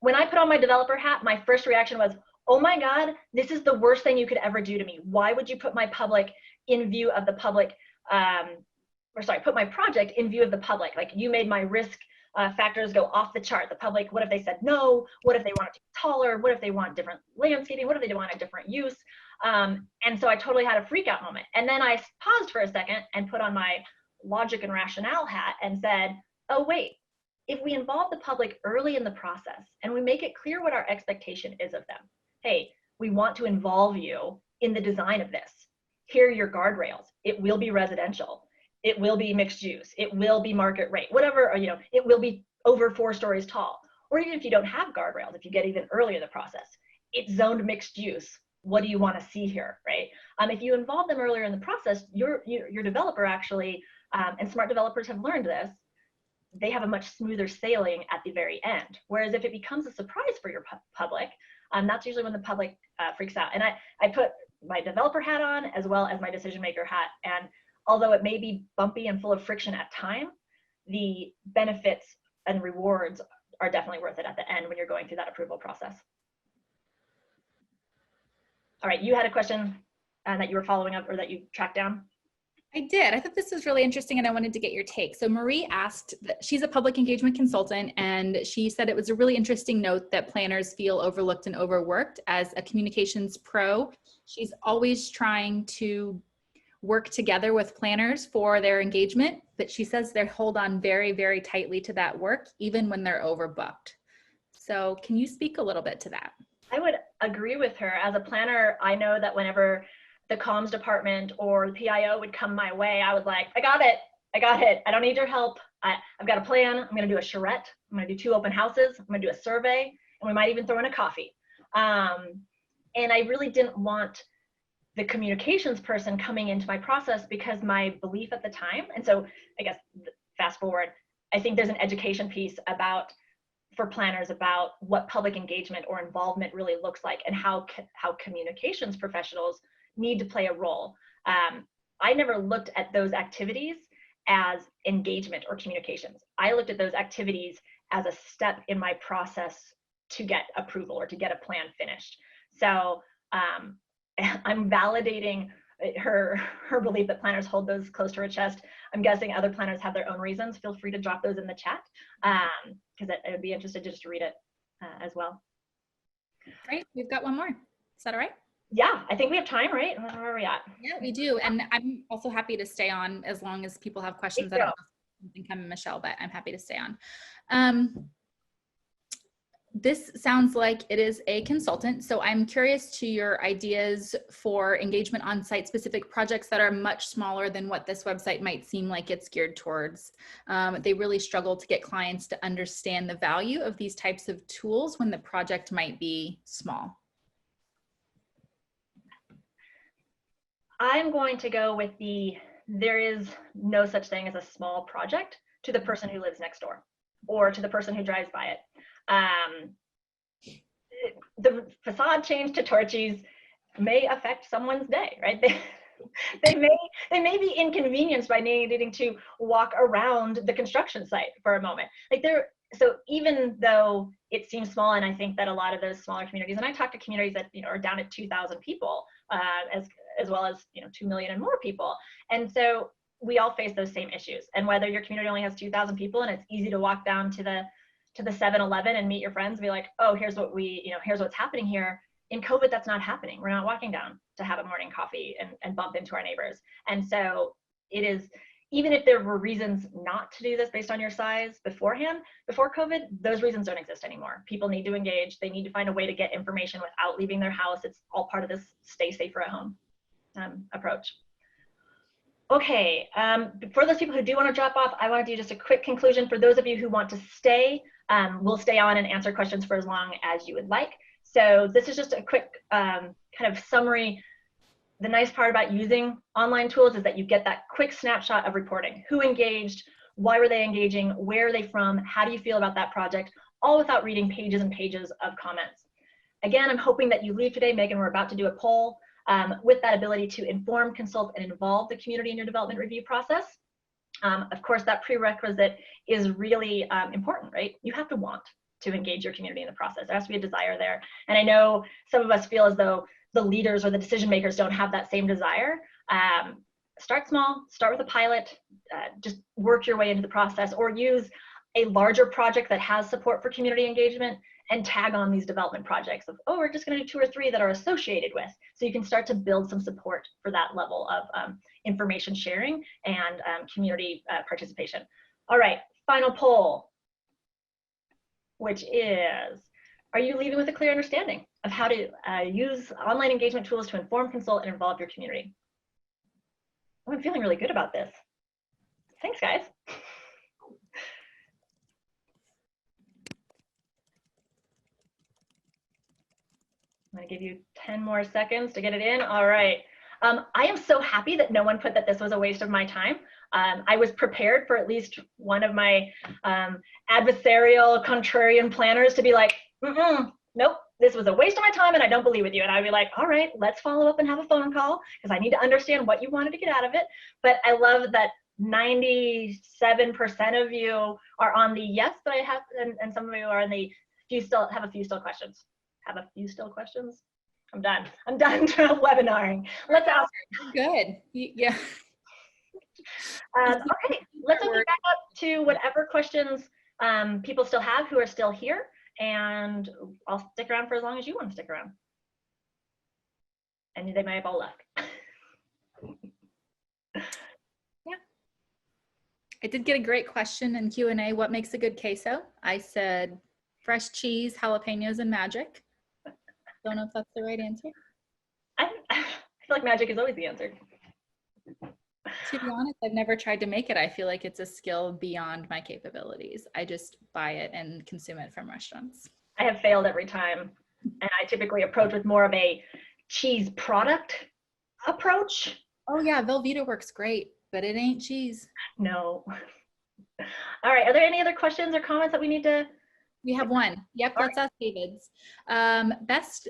When I put on my developer hat, my first reaction was, oh my God, this is the worst thing you could ever do to me. Why would you put my public in view of the public, put my project in view of the public? Like, you made my risk factors go off the chart. The public, what if they said no? What if they want it to be taller? What if they want different landscaping? What if they want a different use? And so I totally had a freak out moment. And then I paused for a second and put on my logic and rationale hat and said, oh wait, if we involve the public early in the process and we make it clear what our expectation is of them, hey, we want to involve you in the design of this. Here are your guardrails. It will be residential. It will be mixed use. It will be market rate, whatever, or, it will be over 4 stories tall. Or even if you don't have guardrails, if you get even earlier in the process, it's zoned mixed use. What do you want to see here, right? If you involve them earlier in the process, your developer actually, and smart developers have learned this, they have a much smoother sailing at the very end. Whereas if it becomes a surprise for your public, that's usually when the public freaks out. And I put my developer hat on as well as my decision maker hat. And although it may be bumpy and full of friction at time, the benefits and rewards are definitely worth it at the end when you're going through that approval process. All right, you had a question that you were following up or that you tracked down? I did. I thought this was really interesting and I wanted to get your take. So Marie asked, she's a public engagement consultant, and she said it was a really interesting note that planners feel overlooked and overworked. As a communications pro, she's always trying to work together with planners for their engagement, but she says they hold on very, very tightly to that work, even when they're overbooked. So can you speak a little bit to that? I would agree with her. As a planner, I know that whenever the comms department or the PIO would come my way, I was like, I got it. I don't need your help. I've got a plan. I'm going to do a charrette. I'm going to do 2 open houses. I'm going to do a survey, and we might even throw in a coffee. And I really didn't want the communications person coming into my process because my belief at the time, and so I guess fast forward, I think there's an education piece for planners about what public engagement or involvement really looks like and how communications professionals need to play a role. I never looked at those activities as engagement or communications. I looked at those activities as a step in my process to get approval or to get a plan finished. So I'm validating her belief that planners hold those close to her chest. I'm guessing other planners have their own reasons. Feel free to drop those in the chat because I would be interested just to read it as well. Great, we've got one more. Is that all right? Yeah, I think we have time, right? Where are we at? Yeah, we do. And I'm also happy to stay on as long as people have questions. I don't know if something come in, Michelle, but I'm happy to stay on. This sounds like it is a consultant. So I'm curious to your ideas for engagement on site specific projects that are much smaller than what this website might seem like it's geared towards. They really struggle to get clients to understand the value of these types of tools when the project might be small. I'm going to go with there is no such thing as a small project to the person who lives next door or to the person who drives by it. The facade change to Torchy's may affect someone's day, right? They may be inconvenienced by needing to walk around the construction site for a moment. So even though it seems small, and I think that a lot of those smaller communities, and I talk to communities that are down at 2,000 people, as well as 2 million and more people, and so we all face those same issues. And whether your community only has 2,000 people and it's easy to walk down to the 7-Eleven and meet your friends and be like, oh, here's what's happening here. In COVID, that's not happening. We're not walking down to have a morning coffee and bump into our neighbors. And so it is, even if there were reasons not to do this based on your size before COVID, those reasons don't exist anymore. People need to engage. They need to find a way to get information without leaving their house. It's all part of this stay safer at home approach. Okay, for those people who do want to drop off, I want to do just a quick conclusion. For those of you who want to stay, we'll stay on and answer questions for as long as you would like. So this is just a quick kind of summary. The nice part about using online tools is that you get that quick snapshot of reporting. Who engaged? Why were they engaging? Where are they from? How do you feel about that project? All without reading pages and pages of comments. Again, I'm hoping that you leave today. Megan, we're about to do a poll with that ability to inform, consult, and involve the community in your development review process. Of course, that prerequisite is really important, right? You have to want to engage your community in the process. There has to be a desire there. And I know some of us feel as though the leaders or the decision makers don't have that same desire. Start small, start with a pilot, just work your way into the process, or use a larger project that has support for community engagement and tag on these development projects of, oh, we're just going to do 2 or 3 that are associated with. So you can start to build some support for that level of information sharing and community participation. All right, final poll. which is, are you leaving with a clear understanding of how to use online engagement tools to inform, consult, and involve your community? Oh, I'm feeling really good about this. Thanks, guys. I'm gonna give you 10 more seconds to get it in. All right. I am so happy that no one put that this was a waste of my time. I was prepared for at least one of my adversarial contrarian planners to be like, nope, this was a waste of my time and I don't believe with you. And I'd be like, all right, let's follow up and have a phone call because I need to understand what you wanted to get out of it. But I love that 97% of you are on the yes, but I have, and some of you are on the, you still have a few still questions. Have a few still questions? I'm done. I'm done webinaring. Let's ask. Good. Yeah. Okay, let's open back up to whatever questions people still have who are still here, and I'll stick around for as long as you want to stick around. And they might have all left. Yeah. I did get a great question in Q&A. What makes a good queso? I said fresh cheese, jalapenos, and magic. Don't know if that's the right answer. I feel like magic is always the answer. To be honest, I've never tried to make it. I feel like it's a skill beyond my capabilities. I just buy it and consume it from restaurants. I have failed every time, and I typically approach with more of a cheese product approach. Oh yeah, Velveeta works great, but it ain't cheese. No. All right, are there any other questions or comments that we need to? We have one. Yep, let's ask David's. Best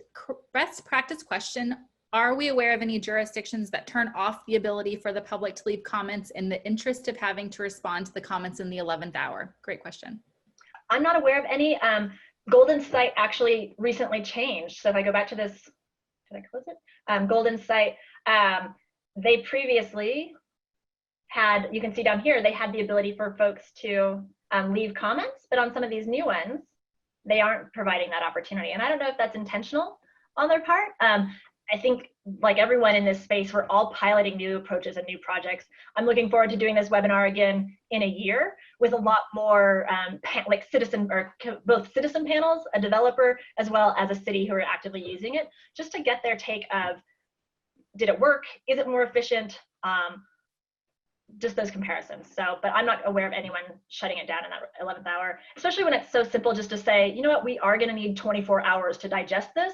practice question. Are we aware of any jurisdictions that turn off the ability for the public to leave comments in the interest of having to respond to the comments in the 11th hour? Great question. I'm not aware of any. Golden Site actually recently changed. So if I go back to this, did I close it? Golden Site, they previously had, you can see down here, they had the ability for folks to leave comments, but on some of these new ones, they aren't providing that opportunity. And I don't know if that's intentional on their part. I think like everyone in this space, we're all piloting new approaches and new projects. I'm looking forward to doing this webinar again in a year with a lot more like citizen or both citizen panels, a developer, as well as a city who are actively using it, just to get their take of, did it work? Is it more efficient? Just those comparisons. So, but I'm not aware of anyone shutting it down in that 11th hour, especially when it's so simple just to say, you know what, we are going to need 24 hours to digest this.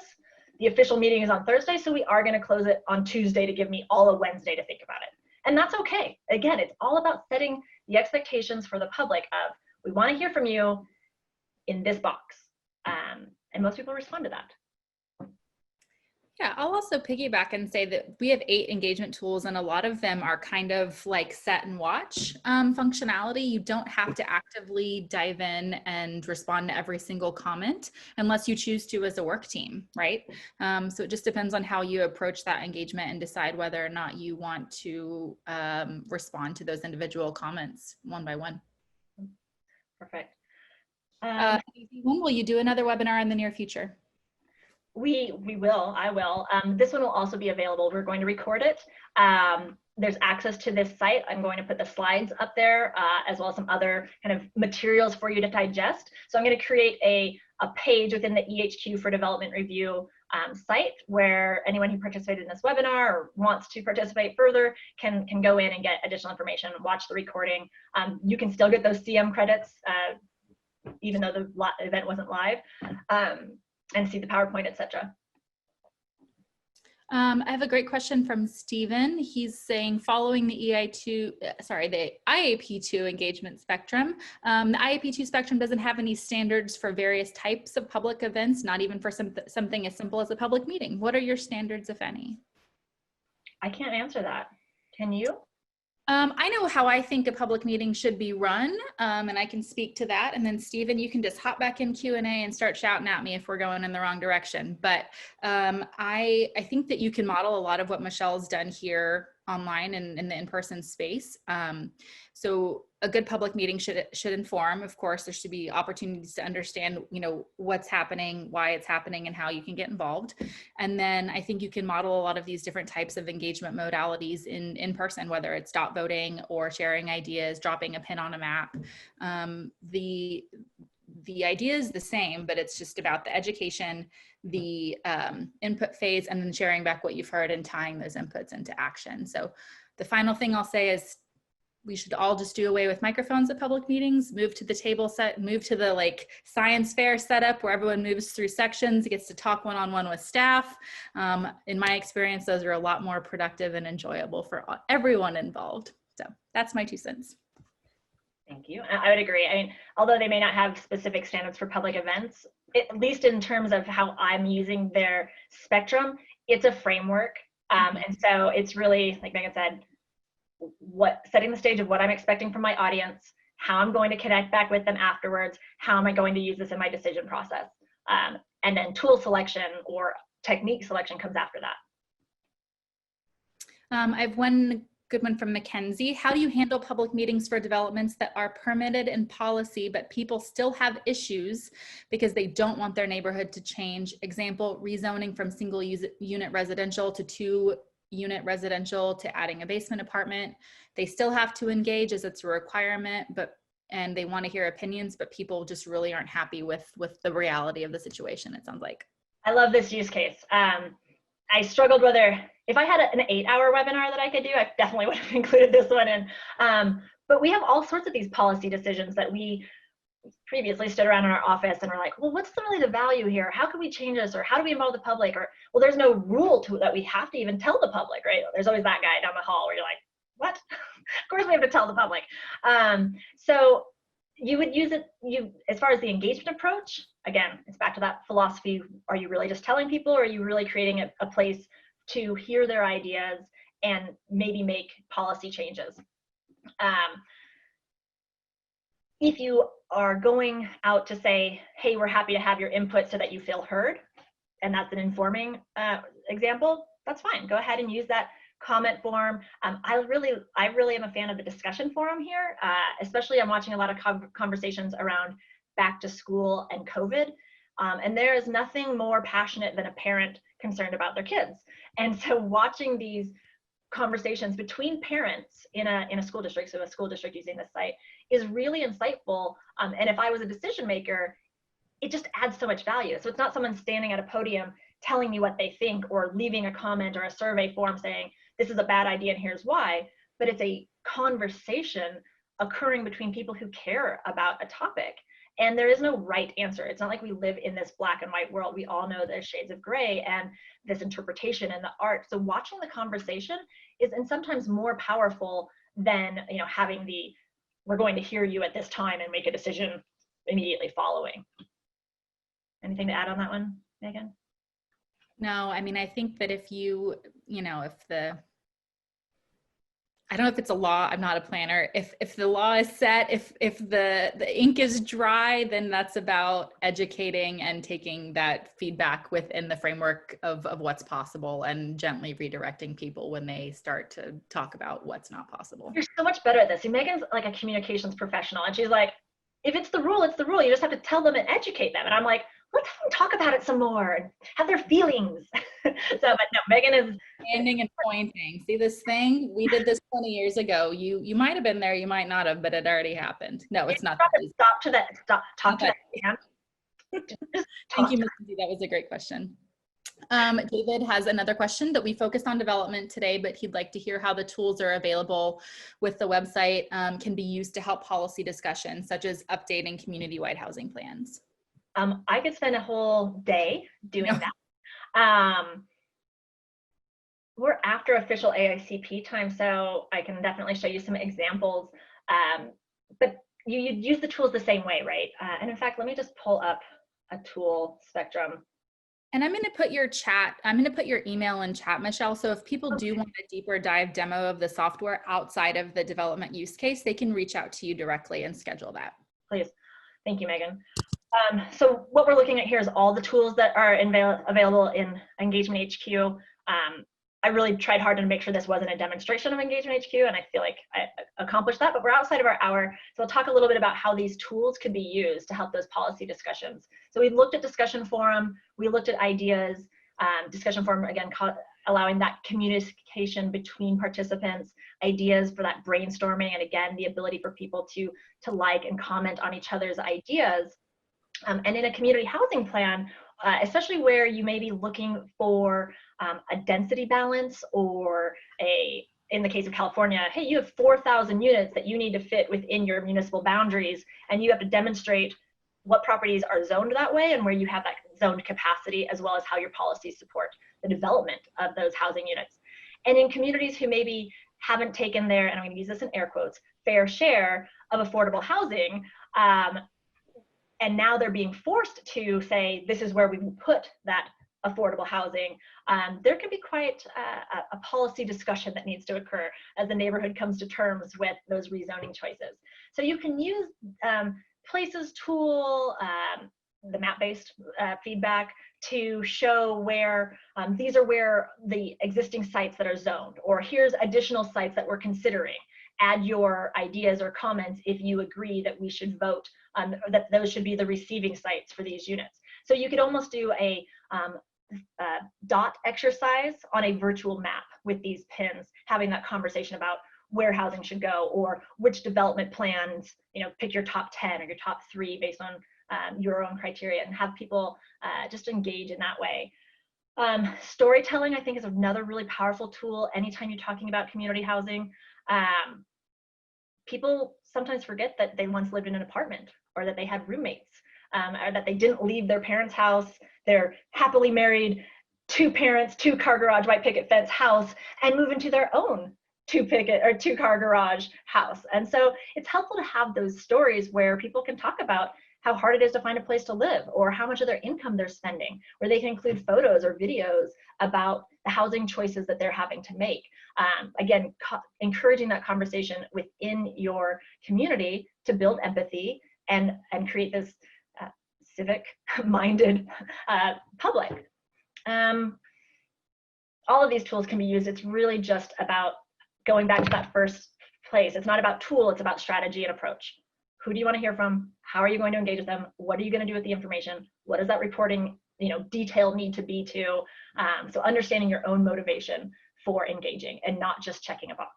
The official meeting is on Thursday, so we are going to close it on Tuesday to give me all of Wednesday to think about it. And that's okay. Again, it's all about setting the expectations for the public of, we want to hear from you in this box. And most people respond to that. Yeah, I'll also piggyback and say that we have 8 engagement tools and a lot of them are kind of like set and watch functionality. You don't have to actively dive in and respond to every single comment unless you choose to as a work team, right? So it just depends on how you approach that engagement and decide whether or not you want to respond to those individual comments one by one. Perfect. When will you do another webinar in the near future? We will, I will. This one will also be available. We're going to record it. There's access to this site. I'm going to put the slides up there as well as some other kind of materials for you to digest. So I'm going to create a page within the EHQ for Development Review site where anyone who participated in this webinar or wants to participate further can go in and get additional information, watch the recording. You can still get those CM credits even though the event wasn't live. And see the PowerPoint, etc. I have a great question from Stephen. He's saying, following the the IAP2 engagement spectrum, the IAP2 spectrum doesn't have any standards for various types of public events, not even for something as simple as a public meeting. What are your standards, if any? I can't answer that. Can you? I know how I think a public meeting should be run, and I can speak to that. And then Stephen, you can just hop back in Q&A and start shouting at me if we're going in the wrong direction. But I think that you can model a lot of what Michelle's done here online and in the in-person space. So a good public meeting should inform. Of course, there should be opportunities to understand, you know, what's happening, why it's happening, and how you can get involved. And then I think you can model a lot of these different types of engagement modalities in person, whether it's dot voting or sharing ideas, dropping a pin on a map. the idea is the same, but it's just about the education, the input phase, and then sharing back what you've heard and tying those inputs into action. So the final thing I'll say is we should all just do away with microphones at public meetings, move to the table set, move to the like science fair setup where everyone moves through sections, gets to talk one-on-one with staff. In my experience, those are a lot more productive and enjoyable for everyone involved. So that's my 2 cents. Thank you. I would agree. I mean, although they may not have specific standards for public events, at least in terms of how I'm using their spectrum, it's a framework. And so it's really, like Megan said, setting the stage of what I'm expecting from my audience, how I'm going to connect back with them afterwards, how am I going to use this in my decision process. And then tool selection or technique selection comes after that. I have one good one from Mackenzie. How do you handle public meetings for developments that are permitted in policy, but people still have issues because they don't want their neighborhood to change? Example, rezoning from single unit residential to 2-unit residential to adding a basement apartment. They still have to engage as it's a requirement, and they want to hear opinions, but people just really aren't happy with the reality of the situation, it sounds like. I love this use case. I struggled whether, if I had an 8-hour webinar that I could do, I definitely would have included this one in. But we have all sorts of these policy decisions that we previously stood around in our office and were like, well, what's really the value here? How can we change this? Or how do we involve the public? Or, well, there's no rule to it that we have to even tell the public, right? There's always that guy down the hall where you're like, what? Of course we have to tell the public. So you would use it, as far as the engagement approach, again, it's back to that philosophy. Are you really just telling people, or are you really creating a place to hear their ideas and maybe make policy changes? If you are going out to say, hey, we're happy to have your input so that you feel heard, and that's an informing example, that's fine. Go ahead and use that comment form. I really am a fan of the discussion forum here, especially I'm watching a lot of conversations around back to school and COVID. And there is nothing more passionate than a parent concerned about their kids. And so watching these conversations between parents in a school district, so a school district using this site, is really insightful. And if I was a decision maker, it just adds so much value. So it's not someone standing at a podium telling me what they think or leaving a comment or a survey form saying, this is a bad idea and here's why, but it's a conversation occurring between people who care about a topic. And there is no right answer. It's not like we live in this black and white world. We all know there's shades of gray and this interpretation and the art. So watching the conversation is and sometimes more powerful than having we're going to hear you at this time and make a decision immediately following. Anything to add on that one, Megan? No, I mean, I think that if I don't know if it's a law, I'm not a planner. If the law is set, if the ink is dry, then that's about educating and taking that feedback within the framework of what's possible and gently redirecting people when they start to talk about what's not possible. You're so much better at this. See, Megan's like a communications professional, and she's like, if it's the rule, it's the rule. You just have to tell them and educate them. And I'm like, let's have them talk about it some more and have their feelings. But no, Megan is standing and pointing. See this thing? We did this 20 years ago. You might have been there, you might not have, but it already happened. No, it's not. Talk to that. Thank you, Mackenzie. That was a great question. David has another question that we focused on development today, but he'd like to hear how the tools are available with the website can be used to help policy discussions, such as updating community-wide housing plans. I could spend a whole day doing that. We're after official AICP time, so I can definitely show you some examples. But you'd use the tools the same way, right? And in fact, let me just pull up a tool spectrum. And I'm going to put your email in chat, Michelle. So if people do want a deeper dive demo of the software outside of the development use case, they can reach out to you directly and schedule that. Please. Thank you, Megan. So what we're looking at here is all the tools that are available in Engagement HQ. I really tried hard to make sure this wasn't a demonstration of Engagement HQ, and I feel like I accomplished that, but we're outside of our hour. So I'll talk a little bit about how these tools could be used to help those policy discussions. So we looked at discussion forum, we looked at ideas, discussion forum, again, allowing that communication between participants, ideas for that brainstorming, and again, the ability for people to like and comment on each other's ideas. And in a community housing plan, especially where you may be looking for a density balance, or in the case of California, hey, you have 4,000 units that you need to fit within your municipal boundaries, and you have to demonstrate what properties are zoned that way and where you have that zoned capacity, as well as how your policies support the development of those housing units. And in communities who maybe haven't taken their, and I'm going to use this in air quotes, fair share of affordable housing, and now they're being forced to say, this is where we will put that affordable housing, there can be quite a policy discussion that needs to occur as the neighborhood comes to terms with those rezoning choices. So you can use Places tool, the map-based feedback, to show where these are where the existing sites that are zoned, or here's additional sites that we're considering. Add your ideas or comments if you agree that we should vote that those should be the receiving sites for these units. So you could almost do a dot exercise on a virtual map with these pins, having that conversation about where housing should go, or which development plans, pick your top 10 or your top 3 based on your own criteria, and have people just engage in that way. Storytelling, I think, is another really powerful tool anytime you're talking about community housing. People sometimes forget that they once lived in an apartment, or that they had roommates, or that they didn't leave their parents' house, their happily married 2 parents, 2-car garage, white picket fence house, and move into their own 2-car garage house. And so it's helpful to have those stories where people can talk about how hard it is to find a place to live, or how much of their income they're spending, where they can include photos or videos about the housing choices that they're having to make. Again, encouraging that conversation within your community to build empathy and create this civic-minded public. All of these tools can be used. It's really just about going back to that first place. It's not about tool, it's about strategy and approach. Who do you want to hear from? How are you going to engage with them? What are you going to do with the information? What does that reporting, detail need to be to? So understanding your own motivation for engaging and not just checking a box.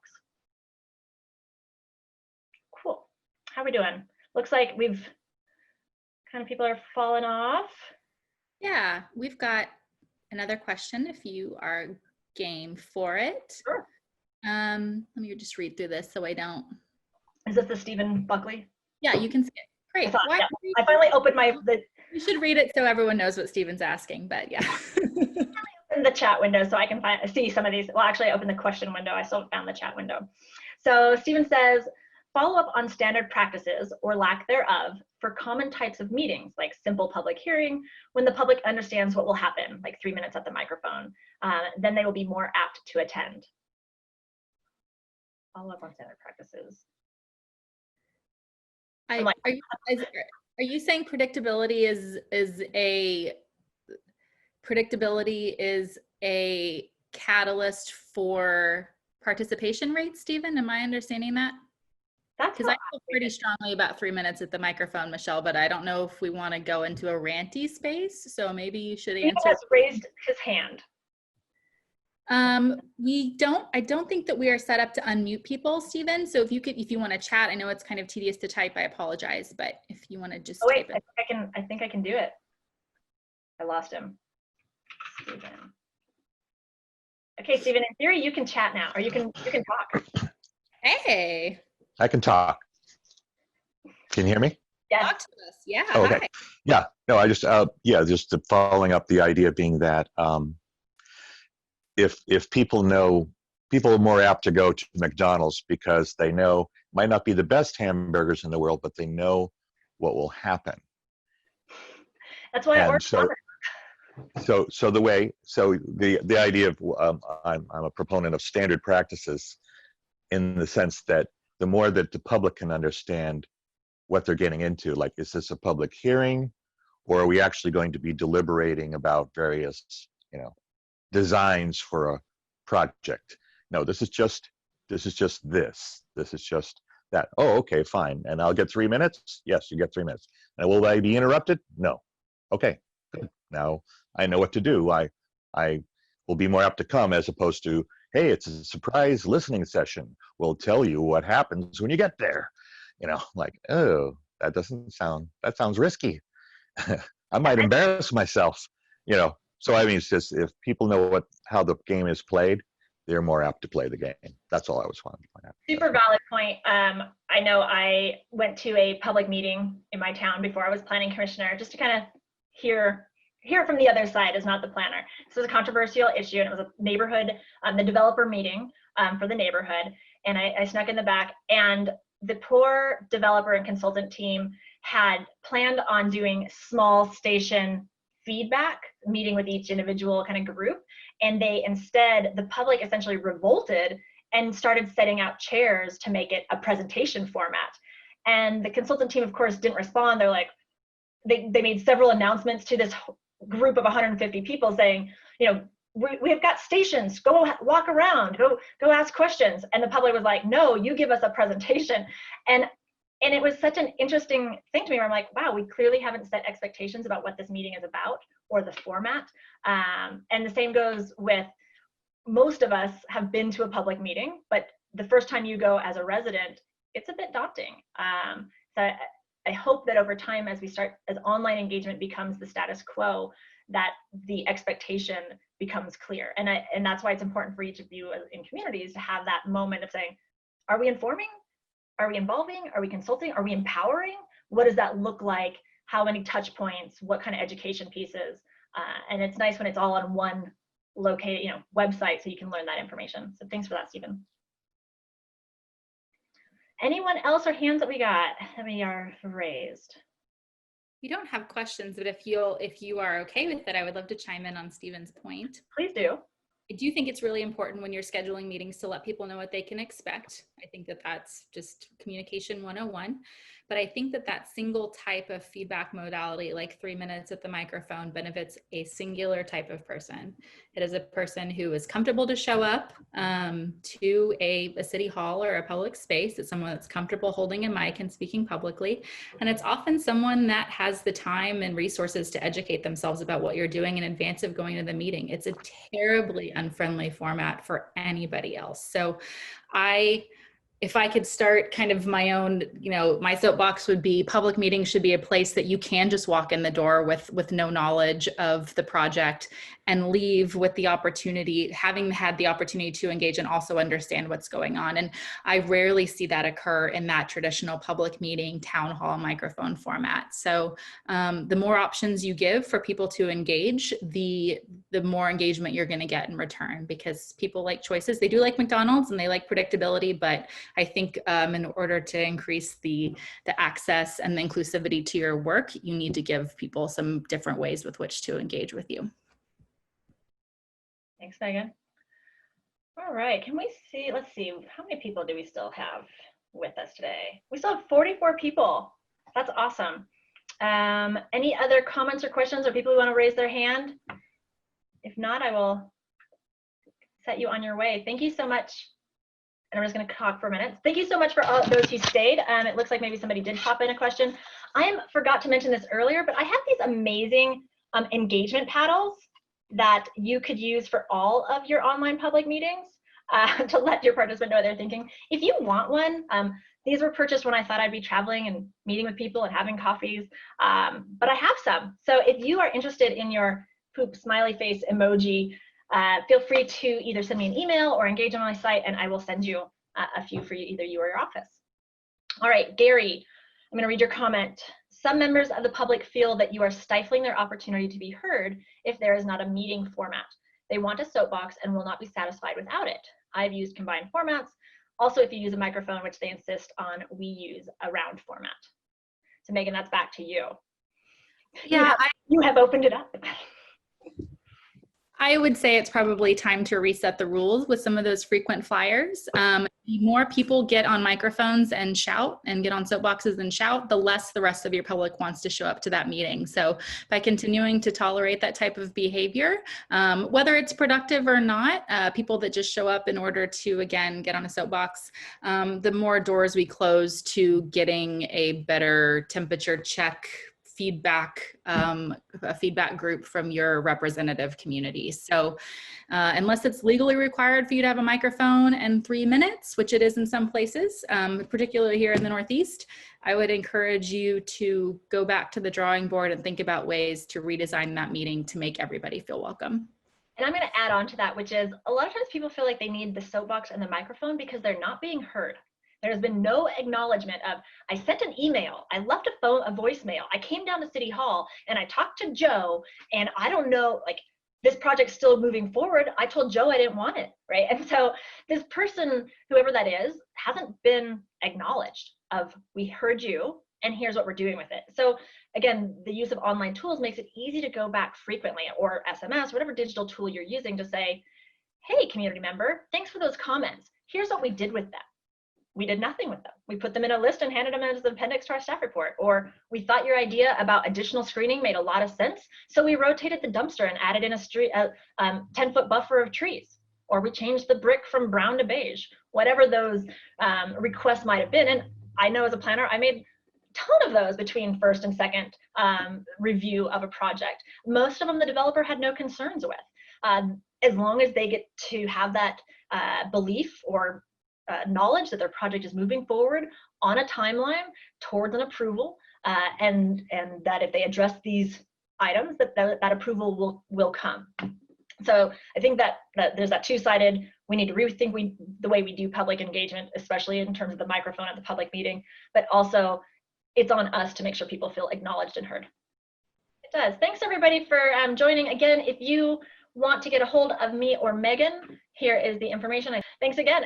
Cool. How are we doing? Looks like people are falling off. Yeah, we've got another question if you are game for it. Sure. Let me just read through this so I don't. Is this the Stephen Buckley? Yeah, you can skip. Great. I finally opened You should read it so everyone knows what Stephen's asking, but yeah. In the chat window so I can see some of these. Well, actually, I opened the question window. I still found the chat window. So Stephen says, follow up on standard practices or lack thereof for common types of meetings, like simple public hearing, when the public understands what will happen, like 3 minutes at the microphone. Then they will be more apt to attend. Follow up on standard practices. Are you saying predictability is a catalyst for participation rates, Stephen? Am I understanding that? Because I feel pretty strongly about 3 minutes at the microphone, Michelle, but I don't know if we want to go into a ranty space. So maybe you should answer. He has raised his hand. I don't think that we are set up to unmute people, Stephen. So if you want to chat, I know it's kind of tedious to type, I apologize, but if you want to just type it. I think I can do it. I lost him. Stephen. Okay, Stephen, in theory, you can chat now, or you can talk. Hey. I can talk. Can you hear me? Yes. Talk to us. Yeah. Oh, okay. Hi. Yeah. No, I just following up the idea being that if people know, people are more apt to go to McDonald's because they know might not be the best hamburgers in the world, but they know what will happen. That's why I ordered. So the idea of I'm a proponent of standard practices in the sense that the more that the public can understand what they're getting into, like, is this a public hearing, or are we actually going to be deliberating about various, designs for a project? No, this is just this. This is just that. Oh, okay, fine. And I'll get 3 minutes? Yes, you get 3 minutes. And will I be interrupted? No. Okay, good. Now I know what to do. I will be more apt to come, as opposed to, hey, it's a surprise listening session. We'll tell you what happens when you get there. Like, oh, that sounds risky. I might embarrass myself, you know. So I mean, it's just if people know how the game is played, they're more apt to play the game. That's all I was wanting to point out. Super valid point. I know I went to a public meeting in my town before I was planning commissioner, just to kind of hear from the other side as not the planner. This was a controversial issue, and it was a neighborhood, the developer meeting for the neighborhood. And I snuck in the back, and the poor developer and consultant team had planned on doing small station feedback, meeting with each individual kind of group. And the public essentially revolted and started setting out chairs to make it a presentation format. And the consultant team, of course, didn't respond. They're like, they made several announcements to this group of 150 people saying, you know, we've got stations, go walk around, go ask questions. And the public was like, no, you give us a presentation. And it was such an interesting thing to me where I'm like, wow, we clearly haven't set expectations about what this meeting is about or the format. And the same goes with, most of us have been to a public meeting, but the first time you go as a resident, it's a bit daunting. So I hope that over time, as online engagement becomes the status quo, that the expectation becomes clear. And that's why it's important for each of you in communities to have that moment of saying, are we informing? Are we involving? Are we consulting? Are we empowering? What does that look like? How many touch points? What kind of education pieces? And it's nice when it's all on one located, website, so you can learn that information. So thanks for that, Stephen. Anyone else or hands that we are raised? We don't have questions, but if you are okay with it, I would love to chime in on Stephen's point. Please do. I do think it's really important when you're scheduling meetings to let people know what they can expect. I think that that's just communication 101. But I think that single type of feedback modality, like 3 minutes at the microphone, benefits a singular type of person. It is a person who is comfortable to show up to a city hall or a public space. It's someone that's comfortable holding a mic and speaking publicly. And it's often someone that has the time and resources to educate themselves about what you're doing in advance of going to the meeting. It's a terribly unfriendly format for anybody else. So if I could start kind of my own, my soapbox would be public meetings should be a place that you can just walk in the door with no knowledge of the project and leave with the opportunity, having had the opportunity to engage and also understand what's going on. And I rarely see that occur in that traditional public meeting, town hall, microphone format. So the more options you give for people to engage, the more engagement you're going to get in return, because people like choices. They do like McDonald's and they like predictability, but I think in order to increase the access and the inclusivity to your work, you need to give people some different ways with which to engage with you. Thanks, Megan. All right, let's see, how many people do we still have with us today? We still have 44 people. That's awesome. Any other comments or questions or people who want to raise their hand? If not, I will set you on your way. Thank you so much. And I'm just going to talk for a minute. Thank you so much for all those who stayed. It looks like maybe somebody did pop in a question. I forgot to mention this earlier, but I have these amazing engagement paddles that you could use for all of your online public meetings to let your participant know what they're thinking. If you want one, these were purchased when I thought I'd be traveling and meeting with people and having coffees, but I have some. So if you are interested in your poop smiley face emoji, feel free to either send me an email or engage on my site, and I will send you a few for either you or your office. All right, Gary, I'm going to read your comment. Some members of the public feel that you are stifling their opportunity to be heard if there is not a meeting format. They want a soapbox and will not be satisfied without it. I've used combined formats. Also, if you use a microphone, which they insist on, we use a round format. So Megan, that's back to you. Yeah, you have opened it up. I would say it's probably time to reset the rules with some of those frequent flyers. The more people get on microphones and shout and get on soapboxes and shout, the less the rest of your public wants to show up to that meeting. So by continuing to tolerate that type of behavior, whether it's productive or not, people that just show up in order to, again, get on a soapbox, the more doors we close to getting a better temperature check feedback, a feedback group from your representative community. So unless it's legally required for you to have a microphone and 3 minutes, which it is in some places, particularly here in the Northeast, I would encourage you to go back to the drawing board and think about ways to redesign that meeting to make everybody feel welcome. And I'm going to add on to that, which is a lot of times people feel like they need the soapbox and the microphone because they're not being heard. There has been no acknowledgement of, I sent an email, I left a voicemail, I came down to City Hall and I talked to Joe, and I don't know, like, this project's still moving forward. I told Joe I didn't want it, right? And so this person, whoever that is, hasn't been acknowledged of, we heard you and here's what we're doing with it. So again, the use of online tools makes it easy to go back frequently, or SMS, whatever digital tool you're using, to say, hey, community member, thanks for those comments. Here's what we did with them. We did nothing with them. We put them in a list and handed them as the appendix to our staff report. Or we thought your idea about additional screening made a lot of sense, so we rotated the dumpster and added in a 10-foot buffer of trees. Or we changed the brick from brown to beige. Whatever those requests might have been. And I know as a planner, I made a ton of those between first and second review of a project. Most of them the developer had no concerns with. As long as they get to have that belief or knowledge that their project is moving forward on a timeline towards an approval, and that if they address these items, that approval will come. So I think that there's that two-sided, we need to rethink the way we do public engagement, especially in terms of the microphone at the public meeting, but also it's on us to make sure people feel acknowledged and heard. It does. Thanks everybody for joining. Again, if you want to get a hold of me or Megan, here is the information. Thanks again.